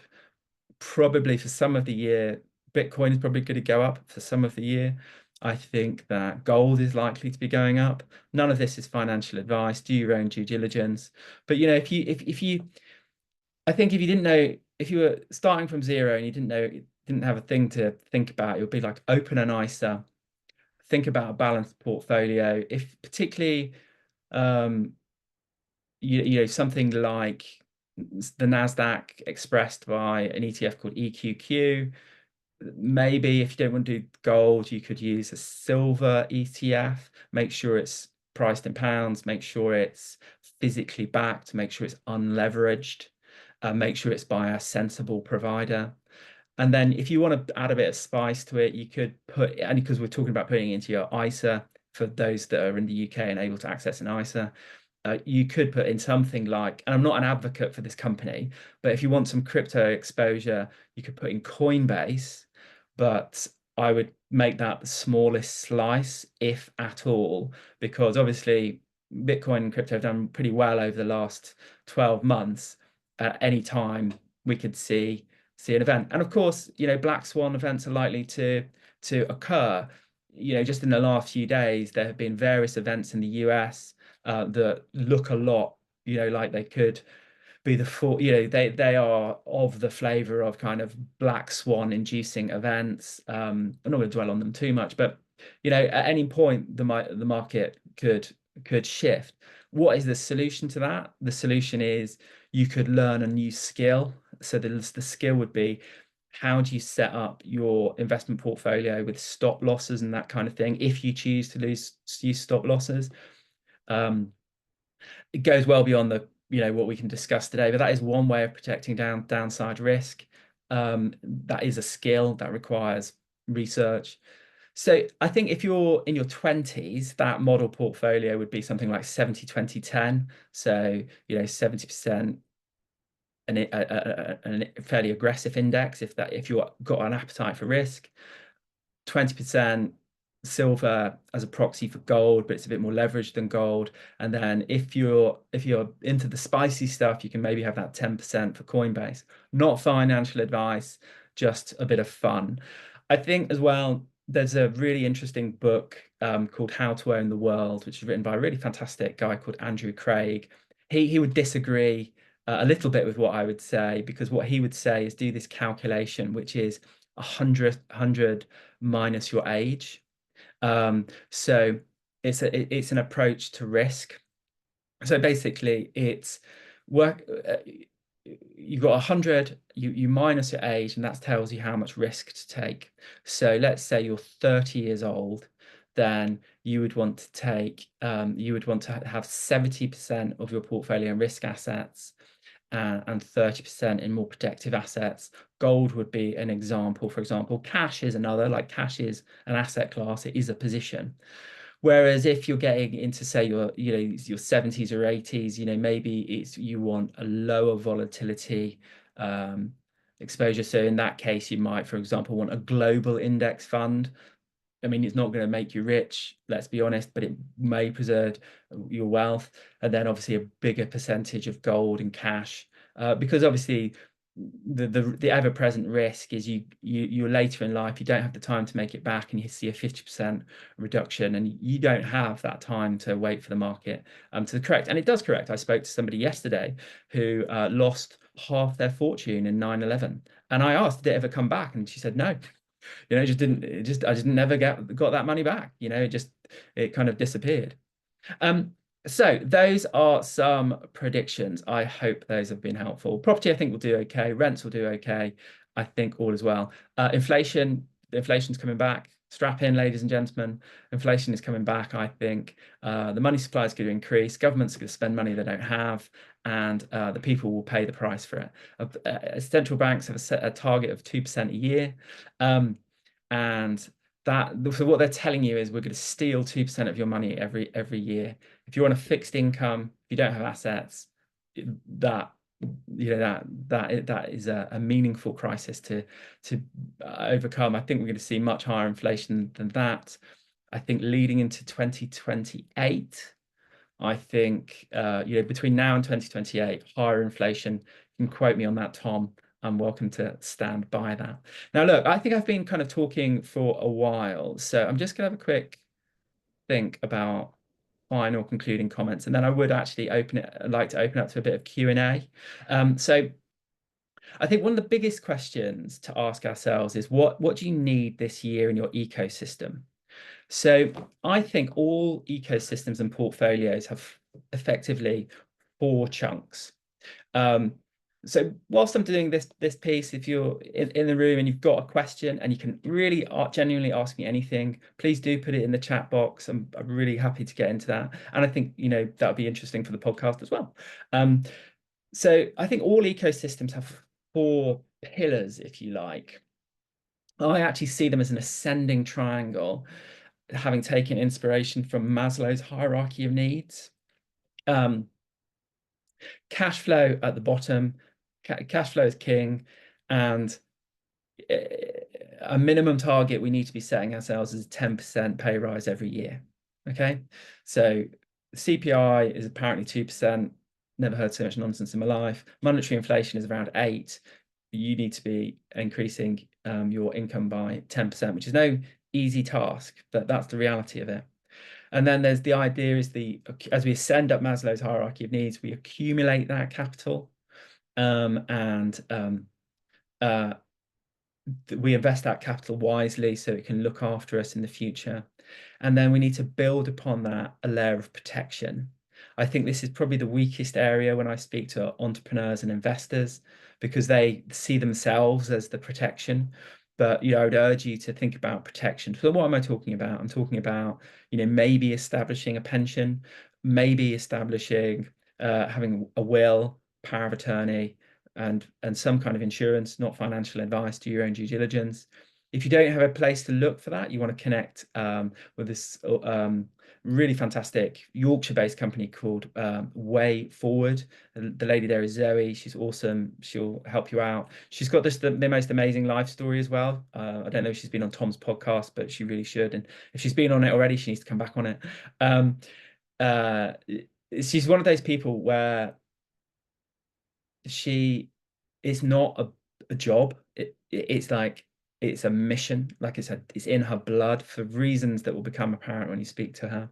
probably for some of the year, Bitcoin is probably going to go up for some of the year. I think that gold is likely to be going up. None of this is financial advice. Do your own due diligence. But if you I think if you didn't know, if you were starting from zero and you didn't have a thing to think about, it would be like open an ISA, think about a balanced portfolio. If particularly something like the Nasdaq expressed by an ETF called EQQ. Maybe if you don't want to do gold, you could use a silver ETF. Make sure it's priced in pounds, make sure it's physically backed, make sure it's unleveraged, make sure it's by a sensible provider. And then if you want to add a bit of spice to it, you could put, and because we're talking about putting it into your ISA for those that are in the UK and able to access an ISA, you could put in something like, and I'm not an advocate for this company, but if you want some crypto exposure, you could put in Coinbase, but I would make that the smallest slice, if at all, because obviously Bitcoin and crypto have done pretty well over the last 12 months. At any time, we could see an event. And of course, black swan events are likely to occur. Just in the last few days, there have been various events in the US that look a lot, like they could be they are of the flavor of kind of black swan inducing events. I'm not going to dwell on them too much, but at any point the market could shift. What is the solution to that? The solution is you could learn a new skill. So the skill would be, how do you set up your investment portfolio with stop losses and that kind of thing, if you choose to use stop losses. It goes well beyond what we can discuss today, but that is one way of protecting downside risk. That is a skill that requires research. So I think if you're in your 20s, that model portfolio would be something like 70-20-10. So 70% a fairly aggressive index if you've got an appetite for risk, 20% silver as a proxy for gold, but it's a bit more leveraged than gold. And then if you're into the spicy stuff, you can maybe have that 10% for Coinbase. Not financial advice, just a bit of fun. I think as well, there's a really interesting book called How to Own the World, which is written by a really fantastic guy called Andrew Craig. He would disagree a little bit with what I would say, because what he would say is do this calculation, which is 100 minus your age. So it's an approach to risk. So basically it's work. You've got 100, you minus your age, and that tells you how much risk to take. So let's say you're 30 years old, then you would want to take, you would want to have 70% of your portfolio in risk assets and 30% in more protective assets. Gold would be an example. For example, cash is another, like cash is an asset class, it is a position. Whereas if you're getting into, say, your 70s or 80s, maybe you want a lower volatility exposure. So in that case, you might, for example, want a global index fund. I mean, it's not going to make you rich, let's be honest, but it may preserve your wealth. And then obviously a bigger percentage of gold and cash, because obviously the ever-present risk is you're later in life, you don't have the time to make it back, and you see a 50% reduction, and you don't have that time to wait for the market to correct. And it does correct. I spoke to somebody yesterday who lost half their fortune in 9/11, and I asked, did it ever come back? And she said no. It just didn't. I just never got that money back. It kind of disappeared. So those are some predictions. I hope those have been helpful. Property, I think, will do okay. Rents will do okay. I think all is well. Inflation's coming back. Strap in, ladies and gentlemen. Inflation is coming back. I think the money supply is going to increase. Government's going to spend money they don't have, and the people will pay the price for it. Central banks have a target of 2% a year, and so what they're telling you is we're going to steal 2% of your money every year. If you're on a fixed income, if you don't have assets, that is a meaningful crisis to overcome. I think we're going to see much higher inflation than that. I think leading into 2028, I think between now and 2028, higher inflation. You can quote me on that, Tom. I'm welcome to stand by that. Now, look, I think I've been kind of talking for a while, so I'm just going to have a quick think about final concluding comments, and then I would actually like to open up to a bit of Q&A. So I think one of the biggest questions to ask ourselves is what do you need this year in your ecosystem? So I think all ecosystems and portfolios have effectively 4 chunks. So whilst I'm doing this piece, if you're in the room and you've got a question and you can really genuinely ask me anything, please do put it in the chat box. I'm really happy to get into that. And I think, that would be interesting for the podcast as well. So I think all ecosystems have 4 pillars, if you like. I actually see them as an ascending triangle, having taken inspiration from Maslow's hierarchy of needs. Cash flow at the bottom. Cash flow is king, and a minimum target we need to be setting ourselves is a 10% pay rise every year. Okay, so CPI is apparently 2%. Never heard so much nonsense in my life. Monetary inflation is around 8%. You need to be increasing your income by 10%, which is no easy task, but that's the reality of it. And then there's the idea is as we ascend up Maslow's hierarchy of needs, we accumulate that capital. We invest that capital wisely so it can look after us in the future. And then we need to build upon that a layer of protection. I think this is probably the weakest area when I speak to entrepreneurs and investors, because they see themselves as the protection. But I would urge you to think about protection. So what am I talking about? I'm talking about maybe establishing a pension, maybe establishing having a will, power of attorney, and some kind of insurance, not financial advice, do your own due diligence. If you don't have a place to look for that, you want to connect with this really fantastic Yorkshire-based company called Way Forward. The lady there is Zoe. She's awesome. She'll help you out. She's got the most amazing life story as well. I don't know if she's been on Tom's podcast, but she really should. And if she's been on it already, she needs to come back on it. She's one of those people where she is not a job. It's like it's a mission, like it's in her blood for reasons that will become apparent when you speak to her.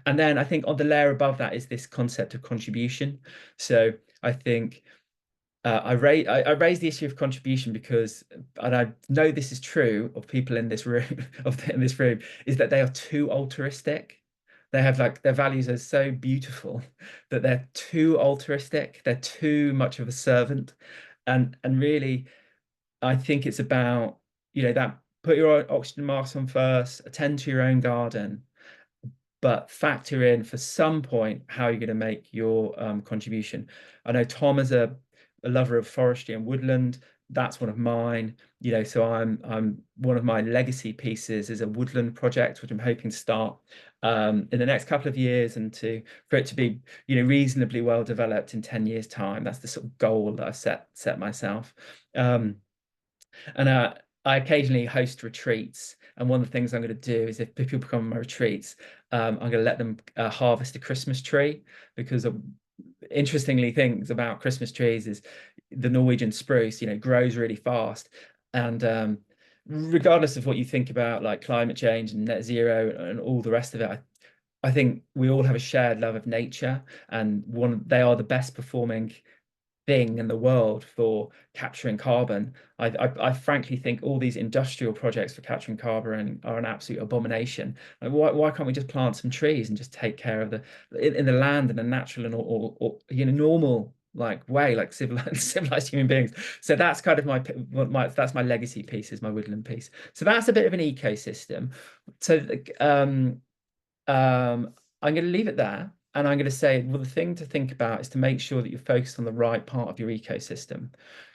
And then I think on the layer above that is this concept of contribution. So I think I raised the issue of contribution because, and I know this is true of people in this room, is that they are too altruistic. They have their values are so beautiful that they're too altruistic. They're too much of a servant, and really, I think it's about that put your oxygen mask on first, attend to your own garden, but factor in for some point how you're going to make your contribution. I know Tom is a lover of forestry and woodland. That's one of mine. So I'm one of my legacy pieces is a woodland project, which I'm hoping to start in the next couple of years, and for it to be reasonably well developed in 10 years' time. That's the sort of goal that I've set myself. And I occasionally host retreats, and one of the things I'm going to do is if people come on my retreats, I'm going to let them harvest a Christmas tree, because interestingly things about Christmas trees is the Norwegian spruce, grows really fast. And regardless of what you think about like climate change and net zero and all the rest of it, I think we all have a shared love of nature, and they are the best performing thing in the world for capturing carbon. I frankly think all these industrial projects for capturing carbon are an absolute abomination. Like, why can't we just plant some trees and just take care of in the land in a natural and or normal like way, like civilized human beings. So that's kind of that's my legacy piece, is my woodland piece. So that's a bit of an ecosystem. So I'm going to leave it there. And I'm going to say, well, the thing to think about is to make sure that you're focused on the right part of your ecosystem.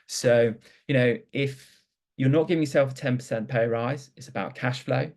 So, if you're not giving yourself a 10% pay rise, it's about cash flow.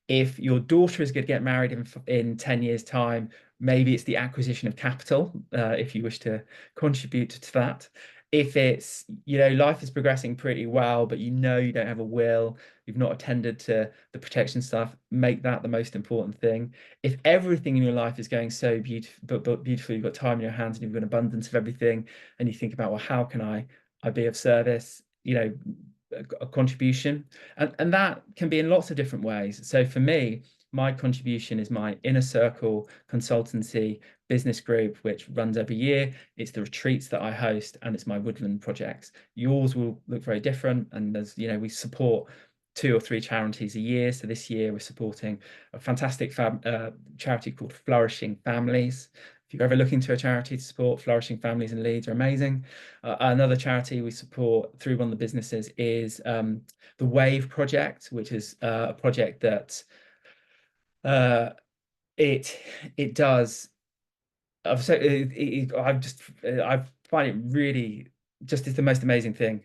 If your daughter is going to get married in 10 years' time, maybe it's the acquisition of capital, if you wish to contribute to that. If it's, life is progressing pretty well, but you don't have a will, you've not attended to the protection stuff, make that the most important thing. If everything in your life is going so beautiful, but beautiful, you've got time in your hands and you've got an abundance of everything, and you think about, well, how can I be of service? A contribution, and that can be in lots of different ways. So for me, my contribution is my inner circle consultancy business group, which runs every year. It's the retreats that I host, and it's my woodland projects. Yours will look very different, and there's we support 2 or 3 charities a year. So this year we're supporting a fantastic charity called Flourishing Families. If you're ever looking to a charity to support, Flourishing Families in Leeds are amazing. Another charity we support through one of the businesses is the Wave Project, which is a project that it does. I find it really just is the most amazing thing.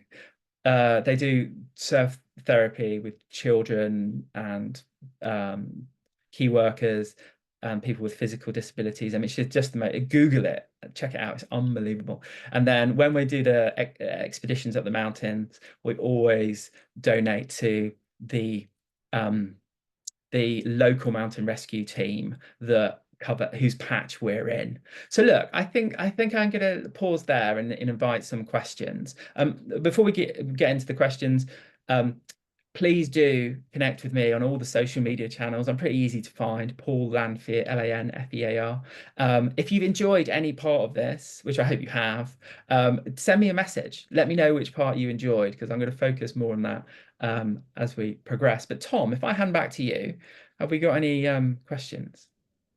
They do surf therapy with children and key workers and people with physical disabilities. I mean, it's just Google it, check it out. It's unbelievable. And then when we do the expeditions up the mountains, we always donate to the local mountain rescue team that cover whose patch we're in. So look, I think I'm going to pause there and invite some questions. Before we get into the questions, please do connect with me on all the social media channels. I'm pretty easy to find. Paul Lanfear, Lanfear. If you've enjoyed any part of this, which I hope you have, send me a message. Let me know which part you enjoyed, because I'm going to focus more on that as we progress. But Tom, if I hand back to you, have we got any questions?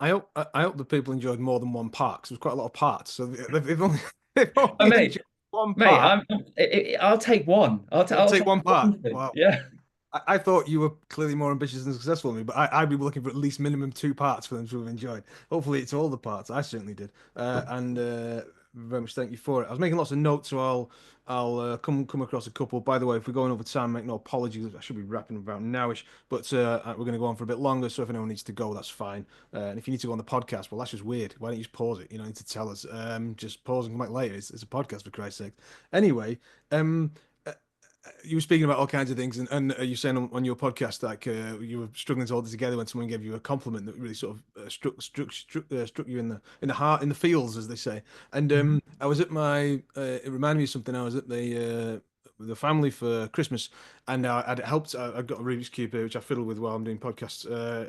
I hope the people enjoyed more than one part, 'cause there's quite a lot of parts. So they've only they've Oh, only mate, enjoyed one mate, part. I'll take one. You'll I'll take take one part. one thing. Wow. Yeah. I thought you were clearly more ambitious and successful than me, but I'd be looking for at least minimum 2 parts for them to have enjoyed. Hopefully, it's all the parts. I certainly did, and very much thank you for it. I was making lots of notes, so I'll come across a couple. By the way, if we're going over time, make no apologies. I should be wrapping about nowish, but we're going to go on for a bit longer. So if anyone needs to go, that's fine. And if you need to go on the podcast, well, that's just weird. Why don't you just pause it? You don't need to tell us. Just pause and come back later. It's a podcast, for Christ's sake. Anyway. You were speaking about all kinds of things, and you saying on your podcast like you were struggling to hold it together when someone gave you a compliment that really sort of struck you in the heart, in the feels, as they say. And Mhm. I was at my it reminded me of something. I was at the family for Christmas, and I'd helped. I got a Rubik's cube here, which I fiddle with while I'm doing podcasts,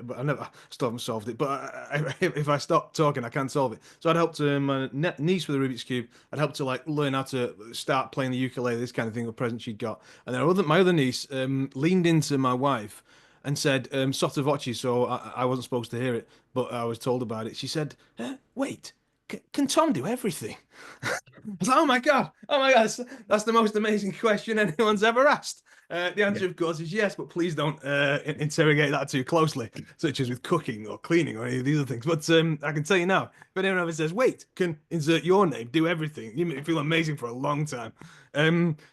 but I still haven't solved it. But if I stop talking, I can solve it. So I'd helped my niece with a Rubik's cube. I'd helped to like learn how to start playing the ukulele, this kind of thing, a present she'd got. And then my other niece leaned into my wife and said, "Sotto voce," so I wasn't supposed to hear it, but I was told about it. She said, "Wait, can Tom do everything?" I was like, oh my God, that's the most amazing question anyone's ever asked. The Yeah. answer, of course, is yes, but please don't interrogate that too closely, such as with cooking or cleaning or any of these other things. But I can tell you now, if anyone ever says, "Wait, can insert your name, do everything," you make me feel amazing for a long time.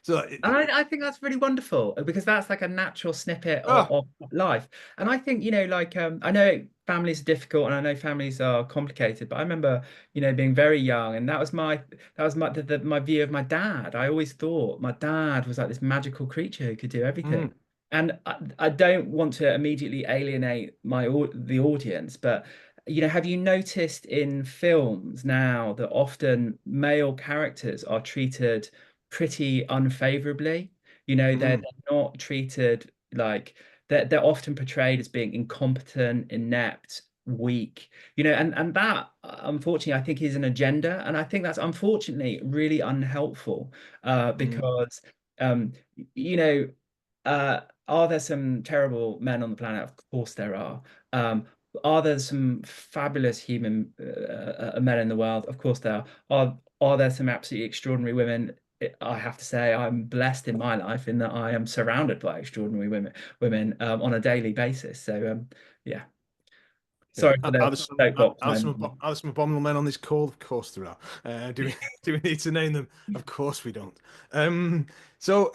So, And I think that's really wonderful, because that's like a natural snippet oh, of life. And I think, like I know families are difficult and I know families are complicated, but I remember, being very young, and that was my view of my dad. I always thought my dad was like this magical creature who could do mm, everything. And I don't want to immediately alienate the audience, but have you noticed in films now that often male characters are treated pretty unfavorably? They're Mm, not treated like they're often portrayed as being incompetent, inept, weak, and that unfortunately I think is an agenda, and I think that's unfortunately really unhelpful, mm, because um, you know, are there some terrible men on the planet? Of course there are. Are there some fabulous human men in the world? Of course there are. Are there some absolutely extraordinary women? I have to say I'm blessed in my life in that I am surrounded by extraordinary women on a daily basis. So yeah. yeah. Sorry for the soapbox moment. Are there some abominable men on this call? Of course there are. Do we do we need to name them? Of course we don't. So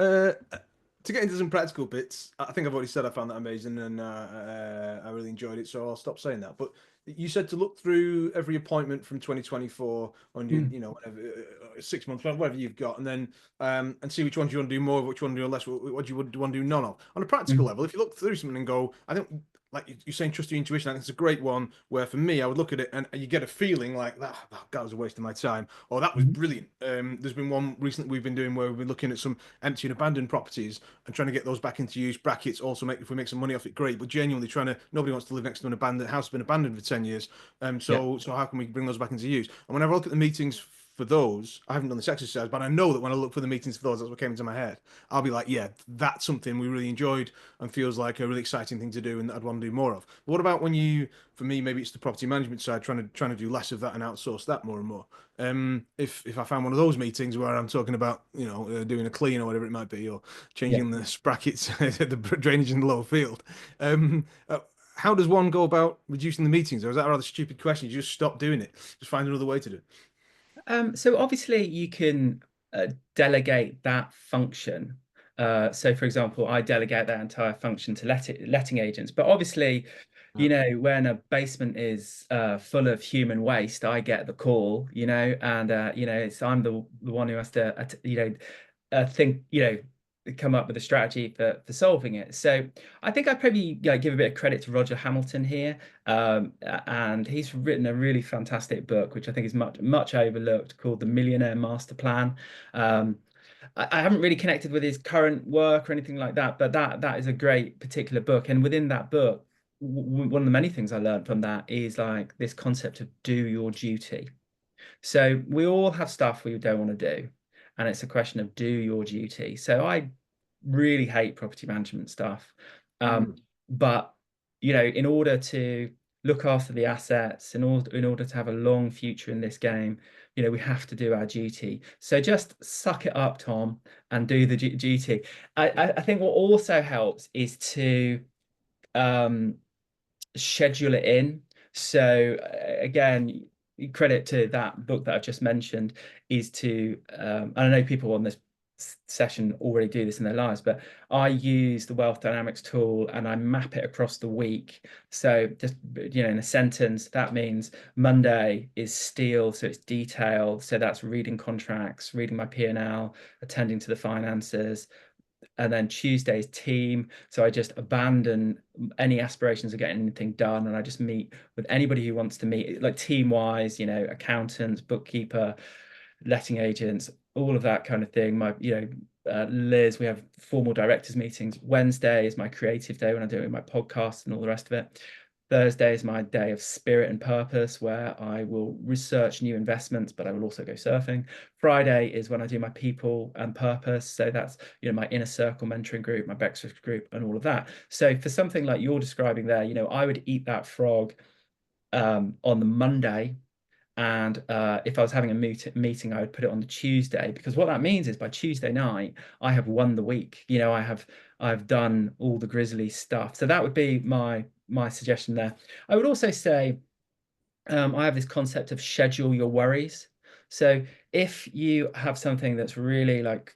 to get into some practical bits, I think I've already said I found that amazing and I really enjoyed it. So I'll stop saying that. But you said to look through every appointment from 2024 on your, Mm, whatever, 6 months, whatever you've got, and then and see which ones you want to do more, which one do less, what you would want to do none of. On a practical mm, level, if you look through something and go, I think like you're saying, trust your intuition. I think it's a great one where for me, I would look at it and you get a feeling like that was a waste of my time, or that was mm. brilliant. There's been one recently we've been doing where we've been looking at some empty and abandoned properties and trying to get those back into use. Brackets also make if we make some money off it, great. But genuinely trying to nobody wants to live next to an abandoned house, been abandoned for 10 years. Yeah, So how can we bring those back into use? And whenever I look at the meetings for those, I haven't done this exercise, but I know that when I look for the meetings for those, that's what came into my head. I'll be like, yeah, that's something we really enjoyed and feels like a really exciting thing to do and that I'd want to do more of. But what about when you, for me, maybe it's the property management side, trying to do less of that and outsource that more and more. If I found one of those meetings where I'm talking about, doing a clean or whatever it might be, or yeah. changing the sprockets, the drainage in the lower field, how does one go about reducing the meetings, or is that a rather stupid question? You just stop doing it, just find another way to do it. So obviously you can delegate that function. So for example, I delegate that entire function to letting agents. But obviously, Yeah. when a basement is full of human waste, I get the call, and I'm the one who has to, think, come up with a strategy for solving it. So I think I probably give a bit of credit to Roger Hamilton here, and he's written a really fantastic book, which I think is much overlooked, called The Millionaire Master Plan. Um, I haven't really connected with his current work or anything like that, but that is a great particular book. And within that book, one of the many things I learned from that is like this concept of do your duty. So we all have stuff we don't want to do, and it's a question of do your duty. So I really hate property management stuff. Mm, But in order to look after the assets, in order to have a long future in this game, we have to do our duty. So just suck it up, Tom, and do the duty. I think what also helps is to um schedule it in. So again, credit to that book that I've just mentioned is to, and I know people on this session already do this in their lives, but I use the Wealth Dynamics tool and I map it across the week. So just, in a sentence, that means Monday is steel, so it's detailed. So that's reading contracts, reading my P&L, attending to the finances, and then Tuesday's team. So I just abandon any aspirations of getting anything done, and I just meet with anybody who wants to meet, like team wise, accountants, bookkeeper, letting agents, all of that kind of thing. Liz, we have formal directors meetings. Wednesday is my creative day when I'm doing my podcast and all the rest of it. Thursday is my day of spirit and purpose, where I will research new investments, but I will also go surfing. Friday is when I do my people and purpose. So that's, my inner circle mentoring group, my breakfast group, and all of that. So for something like you're describing there, I would eat that frog on the Monday. And if I was having a meeting, I would put it on the Tuesday, because what that means is by Tuesday night, I have won the week. I've done all the grisly stuff. So that would be my suggestion there. I would also say I have this concept of schedule your worries. So if you have something that's really like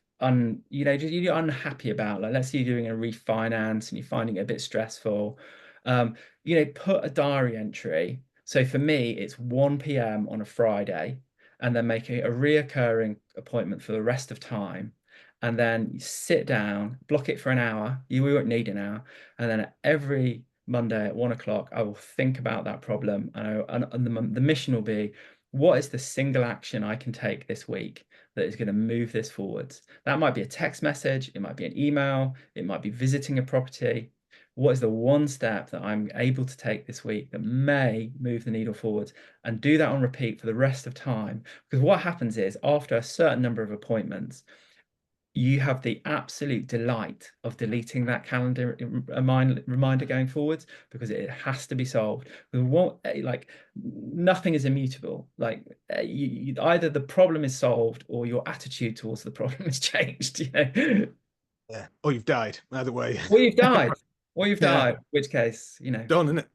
you're unhappy about, like let's say you're doing a refinance and you're finding it a bit stressful, put a diary entry. So for me, it's 1 p.m. on a Friday, and then make it a reoccurring appointment for the rest of time. And then you sit down, block it for an hour. We won't need an hour. And then every Monday at 1 o'clock, I will think about that problem, and the mission will be, what is the single action I can take this week that is going to move this forwards? That might be a text message, it might be an email, it might be visiting a property. What is the one step that I'm able to take this week that may move the needle forwards, and do that on repeat for the rest of time? Because what happens is, after a certain number of appointments, you have the absolute delight of deleting that calendar reminder going forwards, because it has to be solved. What, like, nothing is immutable. Like, either the problem is solved or your attitude towards the problem has changed. Yeah. Oh, you've died. Either way. Or you've died. Or you've Yeah. died. In which case, Done, isn't it?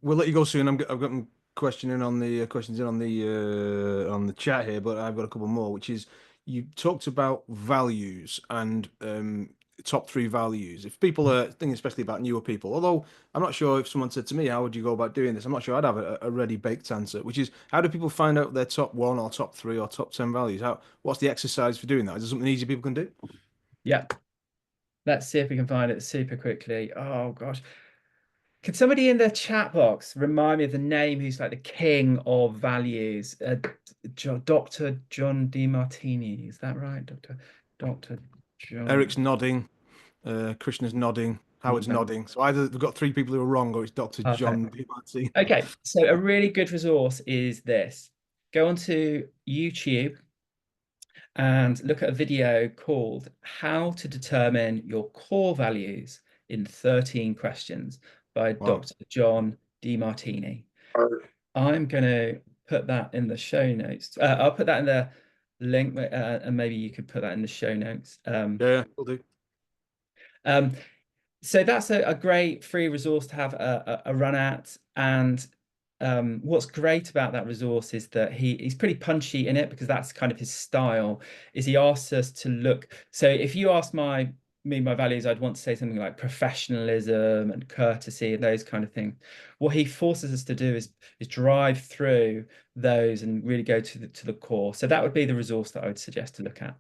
We'll let you go soon. I've got some questioning on the questions in on the chat here, but I've got a couple more, which is you talked about values and top three values. If people are thinking, especially about newer people, although I'm not sure if someone said to me, "How would you go about doing this?" I'm not sure I'd have a ready baked answer, which is how do people find out their top one or top three or top 10 values? What's the exercise for doing that? Is there something easy people can do? yeah. Let's see if we can find it super quickly. Oh gosh. Can somebody in the chat box remind me of the name who's like the king of values? Dr. John DeMartini, is that right? Dr. John. Eric's nodding. Krishna's nodding. Howard's nodding. So either we've got three people who are wrong, or it's Dr. Perfect. John DiMartini. Okay, so a really good resource is this. Go onto YouTube and look at a video called How to Determine Your Core Values in 13 Questions by Wow. Dr. John DeMartini. I'm going to put that in the show notes. I'll put that in the link, and maybe you could put that in the show notes. Yeah, we'll do. So that's a great free resource to have a run at. And what's great about that resource is that he's pretty punchy in it, because that's kind of his style. Is he asks us to look. So if you ask my values, I'd want to say something like professionalism and courtesy and those kind of things. What he forces us to do is drive through those and really go to the core. So that would be the resource that I would suggest to look at.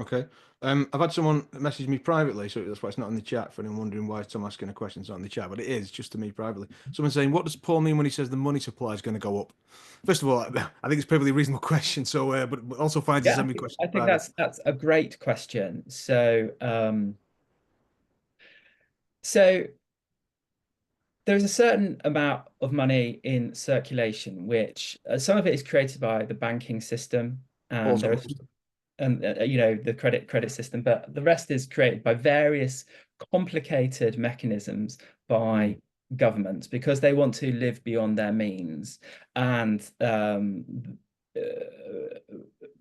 Okay. I've had someone message me privately, so that's why it's not in the chat for anyone wondering why Tom asking a question is not in the chat, but it is just to me privately. Someone saying, what does Paul mean when he says the money supply is going to go up? First of all, I think it's a perfectly reasonable question. So, but also finds to Yeah, send me questions I think private. that's a great question. So there's a certain amount of money in circulation, which some of it is created by the banking system, and Also, there's and the credit system, but the rest is created by various complicated mechanisms by governments, because they want to live beyond their means, and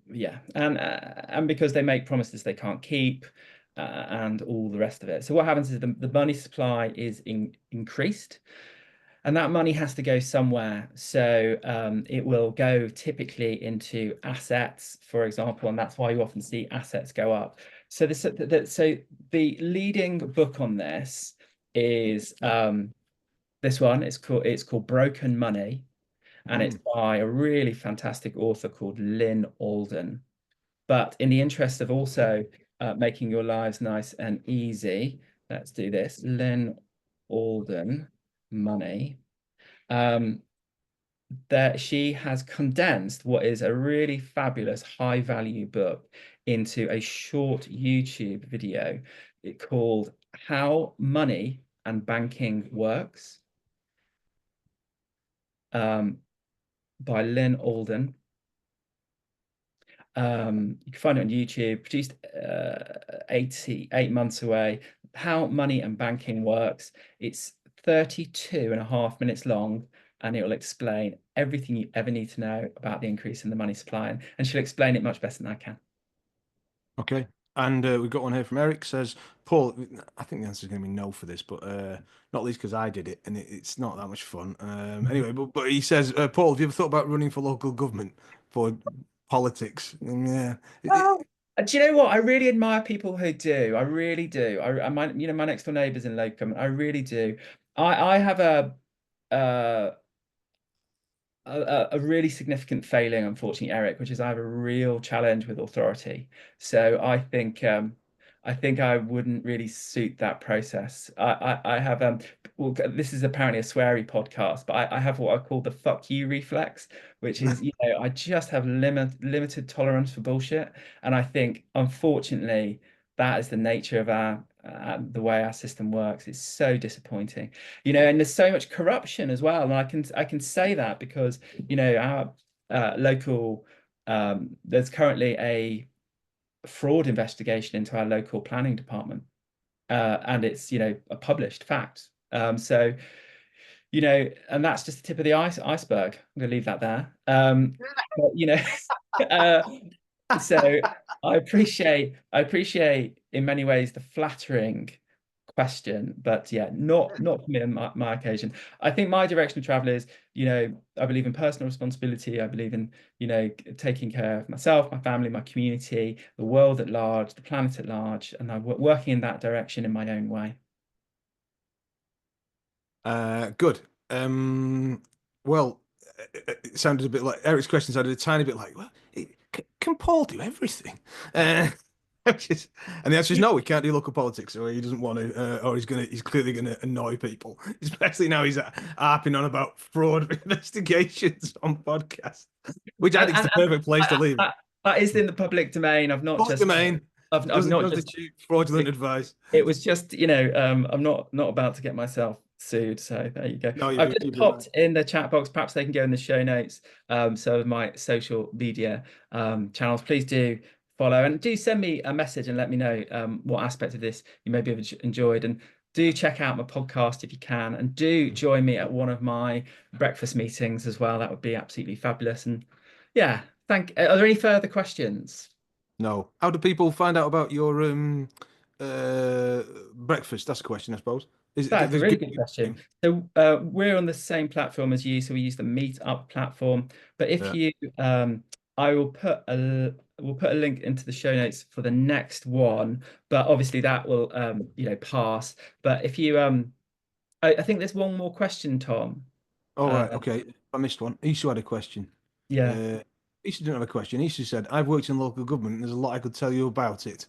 yeah, and because they make promises they can't keep, and all the rest of it. So what happens is the money supply is increased, and that money has to go somewhere. So it will go typically into assets, for example, and that's why you often see assets go up. So the leading book on this is this one. It's called Broken Money, and it's by a really fantastic author called Lynn Alden. But in the interest of also making your lives nice and easy, let's do this. Lynn Alden, Money. That she has condensed what is a really fabulous high value book into a short YouTube video called How Money and Banking Works, by Lynn Alden. You can find it on YouTube, produced 8 months away. How Money and Banking Works. It's 32.5 minutes long, and it will explain everything you ever need to know about the increase in the money supply. And she'll explain it much better than I can. Okay. And we've got one here from Eric says, Paul, I think the answer is going to be no for this, but not least because I did it and it's not that much fun. Anyway, but he says, Paul, have you ever thought about running for local government for politics? Yeah. Oh, do you know what? I really admire people who do. I really do. My next door neighbours in local government. I really do. I have uh, a really significant failing, unfortunately, Eric, which is I have a real challenge with authority. So I think I think I wouldn't really suit that process. I have well, this is apparently a sweary podcast, but I have what I call the fuck you reflex, which is, I just have limited tolerance for bullshit. And I think, unfortunately, that is the nature of our the way our system works. It's so disappointing, and there's so much corruption as well. And I can say that because, our local there's currently a fraud investigation into our local planning department, and it's a published fact. So and that's just the tip of the iceberg. I'm going to leave that there. But uh, so I appreciate in many ways the flattering question, but yeah, not for me on my occasion. I think my direction of travel is, I believe in personal responsibility. I believe in, taking care of myself, my family, my community, the world at large, the planet at large, and I'm working in that direction in my own way. Good. Well, it sounded a bit like Eric's question sounded a tiny bit like, well, can Paul do everything? Which is- and the answer is no, he can't do local politics, or he doesn't want to, or he's clearly gonna annoy people, especially now he's harping on about fraud investigations on podcasts, which I And, think is and, the and perfect place to leave it. that is in the public domain. Public domain I've doesn't not just constitute fraudulent advice. It was just, I'm not about to get myself sued. So there you go. No, I've just you'd be right. popped in the chat box. Perhaps they can go in the show notes. So my social media channels, please do follow and do send me a message and let me know what aspect of this you maybe have enjoyed. And do check out my podcast if you can, and do join me at one of my breakfast meetings as well. That would be absolutely fabulous. And yeah, are there any further questions? No. How do people find out about your breakfast? That's a question, I suppose. That's a There's really good good question. name. So we're on the same platform as you, so we use the Meetup platform. But if Yeah. you, I will we'll put a link into the show notes for the next one. But obviously that will, pass. But if you, I think there's one more question, Tom. All Uh, right. Okay. I missed one. Isu had a question. yeah. Uh, Isu didn't have a question. Isu said, "I've worked in local government, and there's a lot I could tell you about it."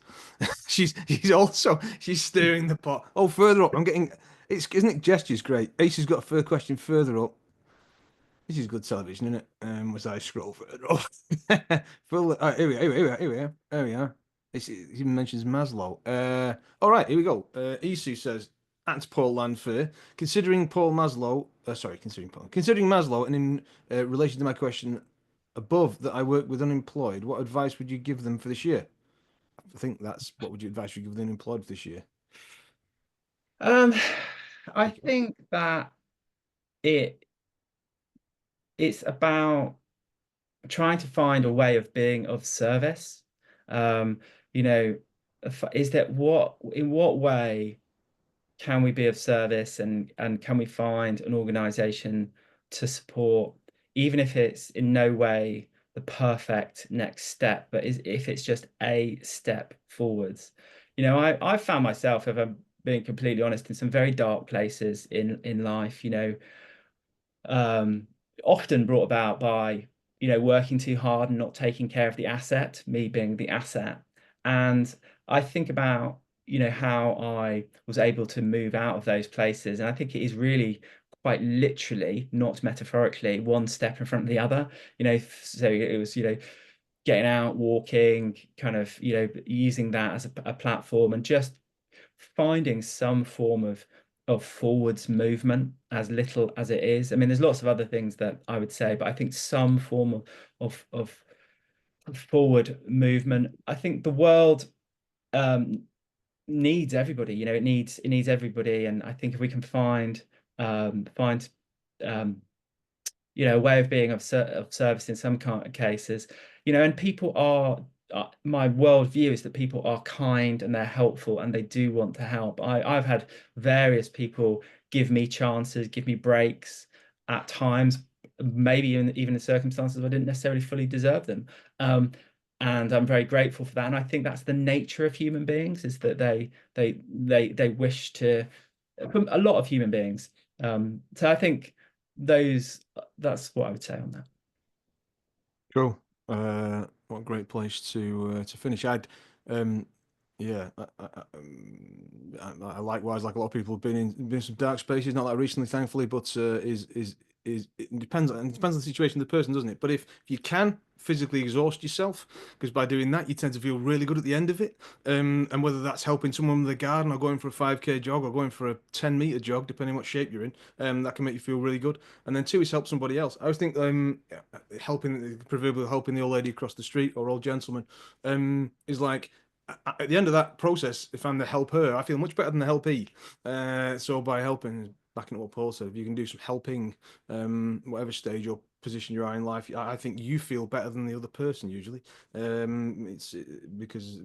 She's stirring the pot. Oh, further up, I'm getting. It's isn't it gestures great? Isu's got a further question further up. This is good television, isn't it? As I scroll further up. Full, here we are. It even mentions Maslow. All right, here we go. Isu says, at Paul Lanfear, considering Maslow, and in relation to my question above that I work with unemployed, what advice would you give them for this year? I think that's what would you advise you give the unemployed for this year? Um, I think that it it's about trying to find a way of being of service. Um, you know, is that in what way can we be of service, and can we find an organization to support, even if it's in no way the perfect next step, but if it's just a step forwards. I found myself, if I'm being completely honest, in some very dark places in life, um, often brought about by, working too hard and not taking care of the asset, me being the asset. And I think about, how I was able to move out of those places. And I think it is really quite literally, not metaphorically, one step in front of the other. So it was, getting out, walking, kind of, using that as a platform, and just finding some form of forwards movement, as little as it is. I mean, there's lots of other things that I would say, but I think some form of forward movement. I think the world um, needs everybody. It needs everybody, and I think if we can find um, a way of being of service in some kind of cases, and people are, my worldview is that people are kind and they're helpful and they do want to help. I've had various people give me chances, give me breaks at times, maybe even in circumstances I didn't necessarily fully deserve them. Um, and I'm very grateful for that. And I think that's the nature of human beings, is that they wish to, a lot of human beings. So I think those that's what I would say on that. Cool. What a great place to finish. I'd Yeah, I likewise, like a lot of people have been in some dark spaces, not that recently, thankfully, but is it depends on the situation of the person, doesn't it? But if you can physically exhaust yourself, because by doing that you tend to feel really good at the end of it, and whether that's helping someone with a garden or going for a 5K jog or going for a 10 meter jog, depending what shape you're in, that can make you feel really good. And then two is help somebody else. I always think helping, proverbially helping the old lady across the street or old gentleman, is like at the end of that process, if I'm the helper, I feel much better than the helpee. So by helping, backing up what Paul said, if you can do some helping, whatever stage or position you're in life, I think you feel better than the other person usually. It's because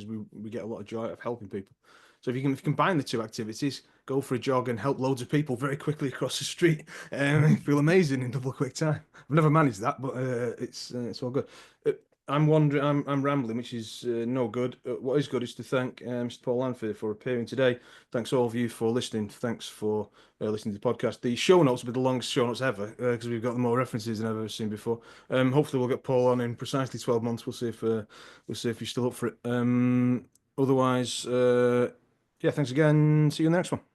we get a lot of joy out of helping people. So if you combine the two activities, go for a jog and help loads of people very quickly across the street, feel amazing in double quick time. I've never managed that, but it's all good. Uh, I'm wondering, I'm rambling, which is no good. What is good is to thank Mr. Paul Lanfear for appearing today. Thanks all of you for listening. Thanks for listening to the podcast. The show notes will be the longest show notes ever because we've got more references than I've ever seen before. Hopefully we'll get Paul on in precisely 12 months. We'll see if he's still up for it. Otherwise, yeah, thanks again. See you in the next one.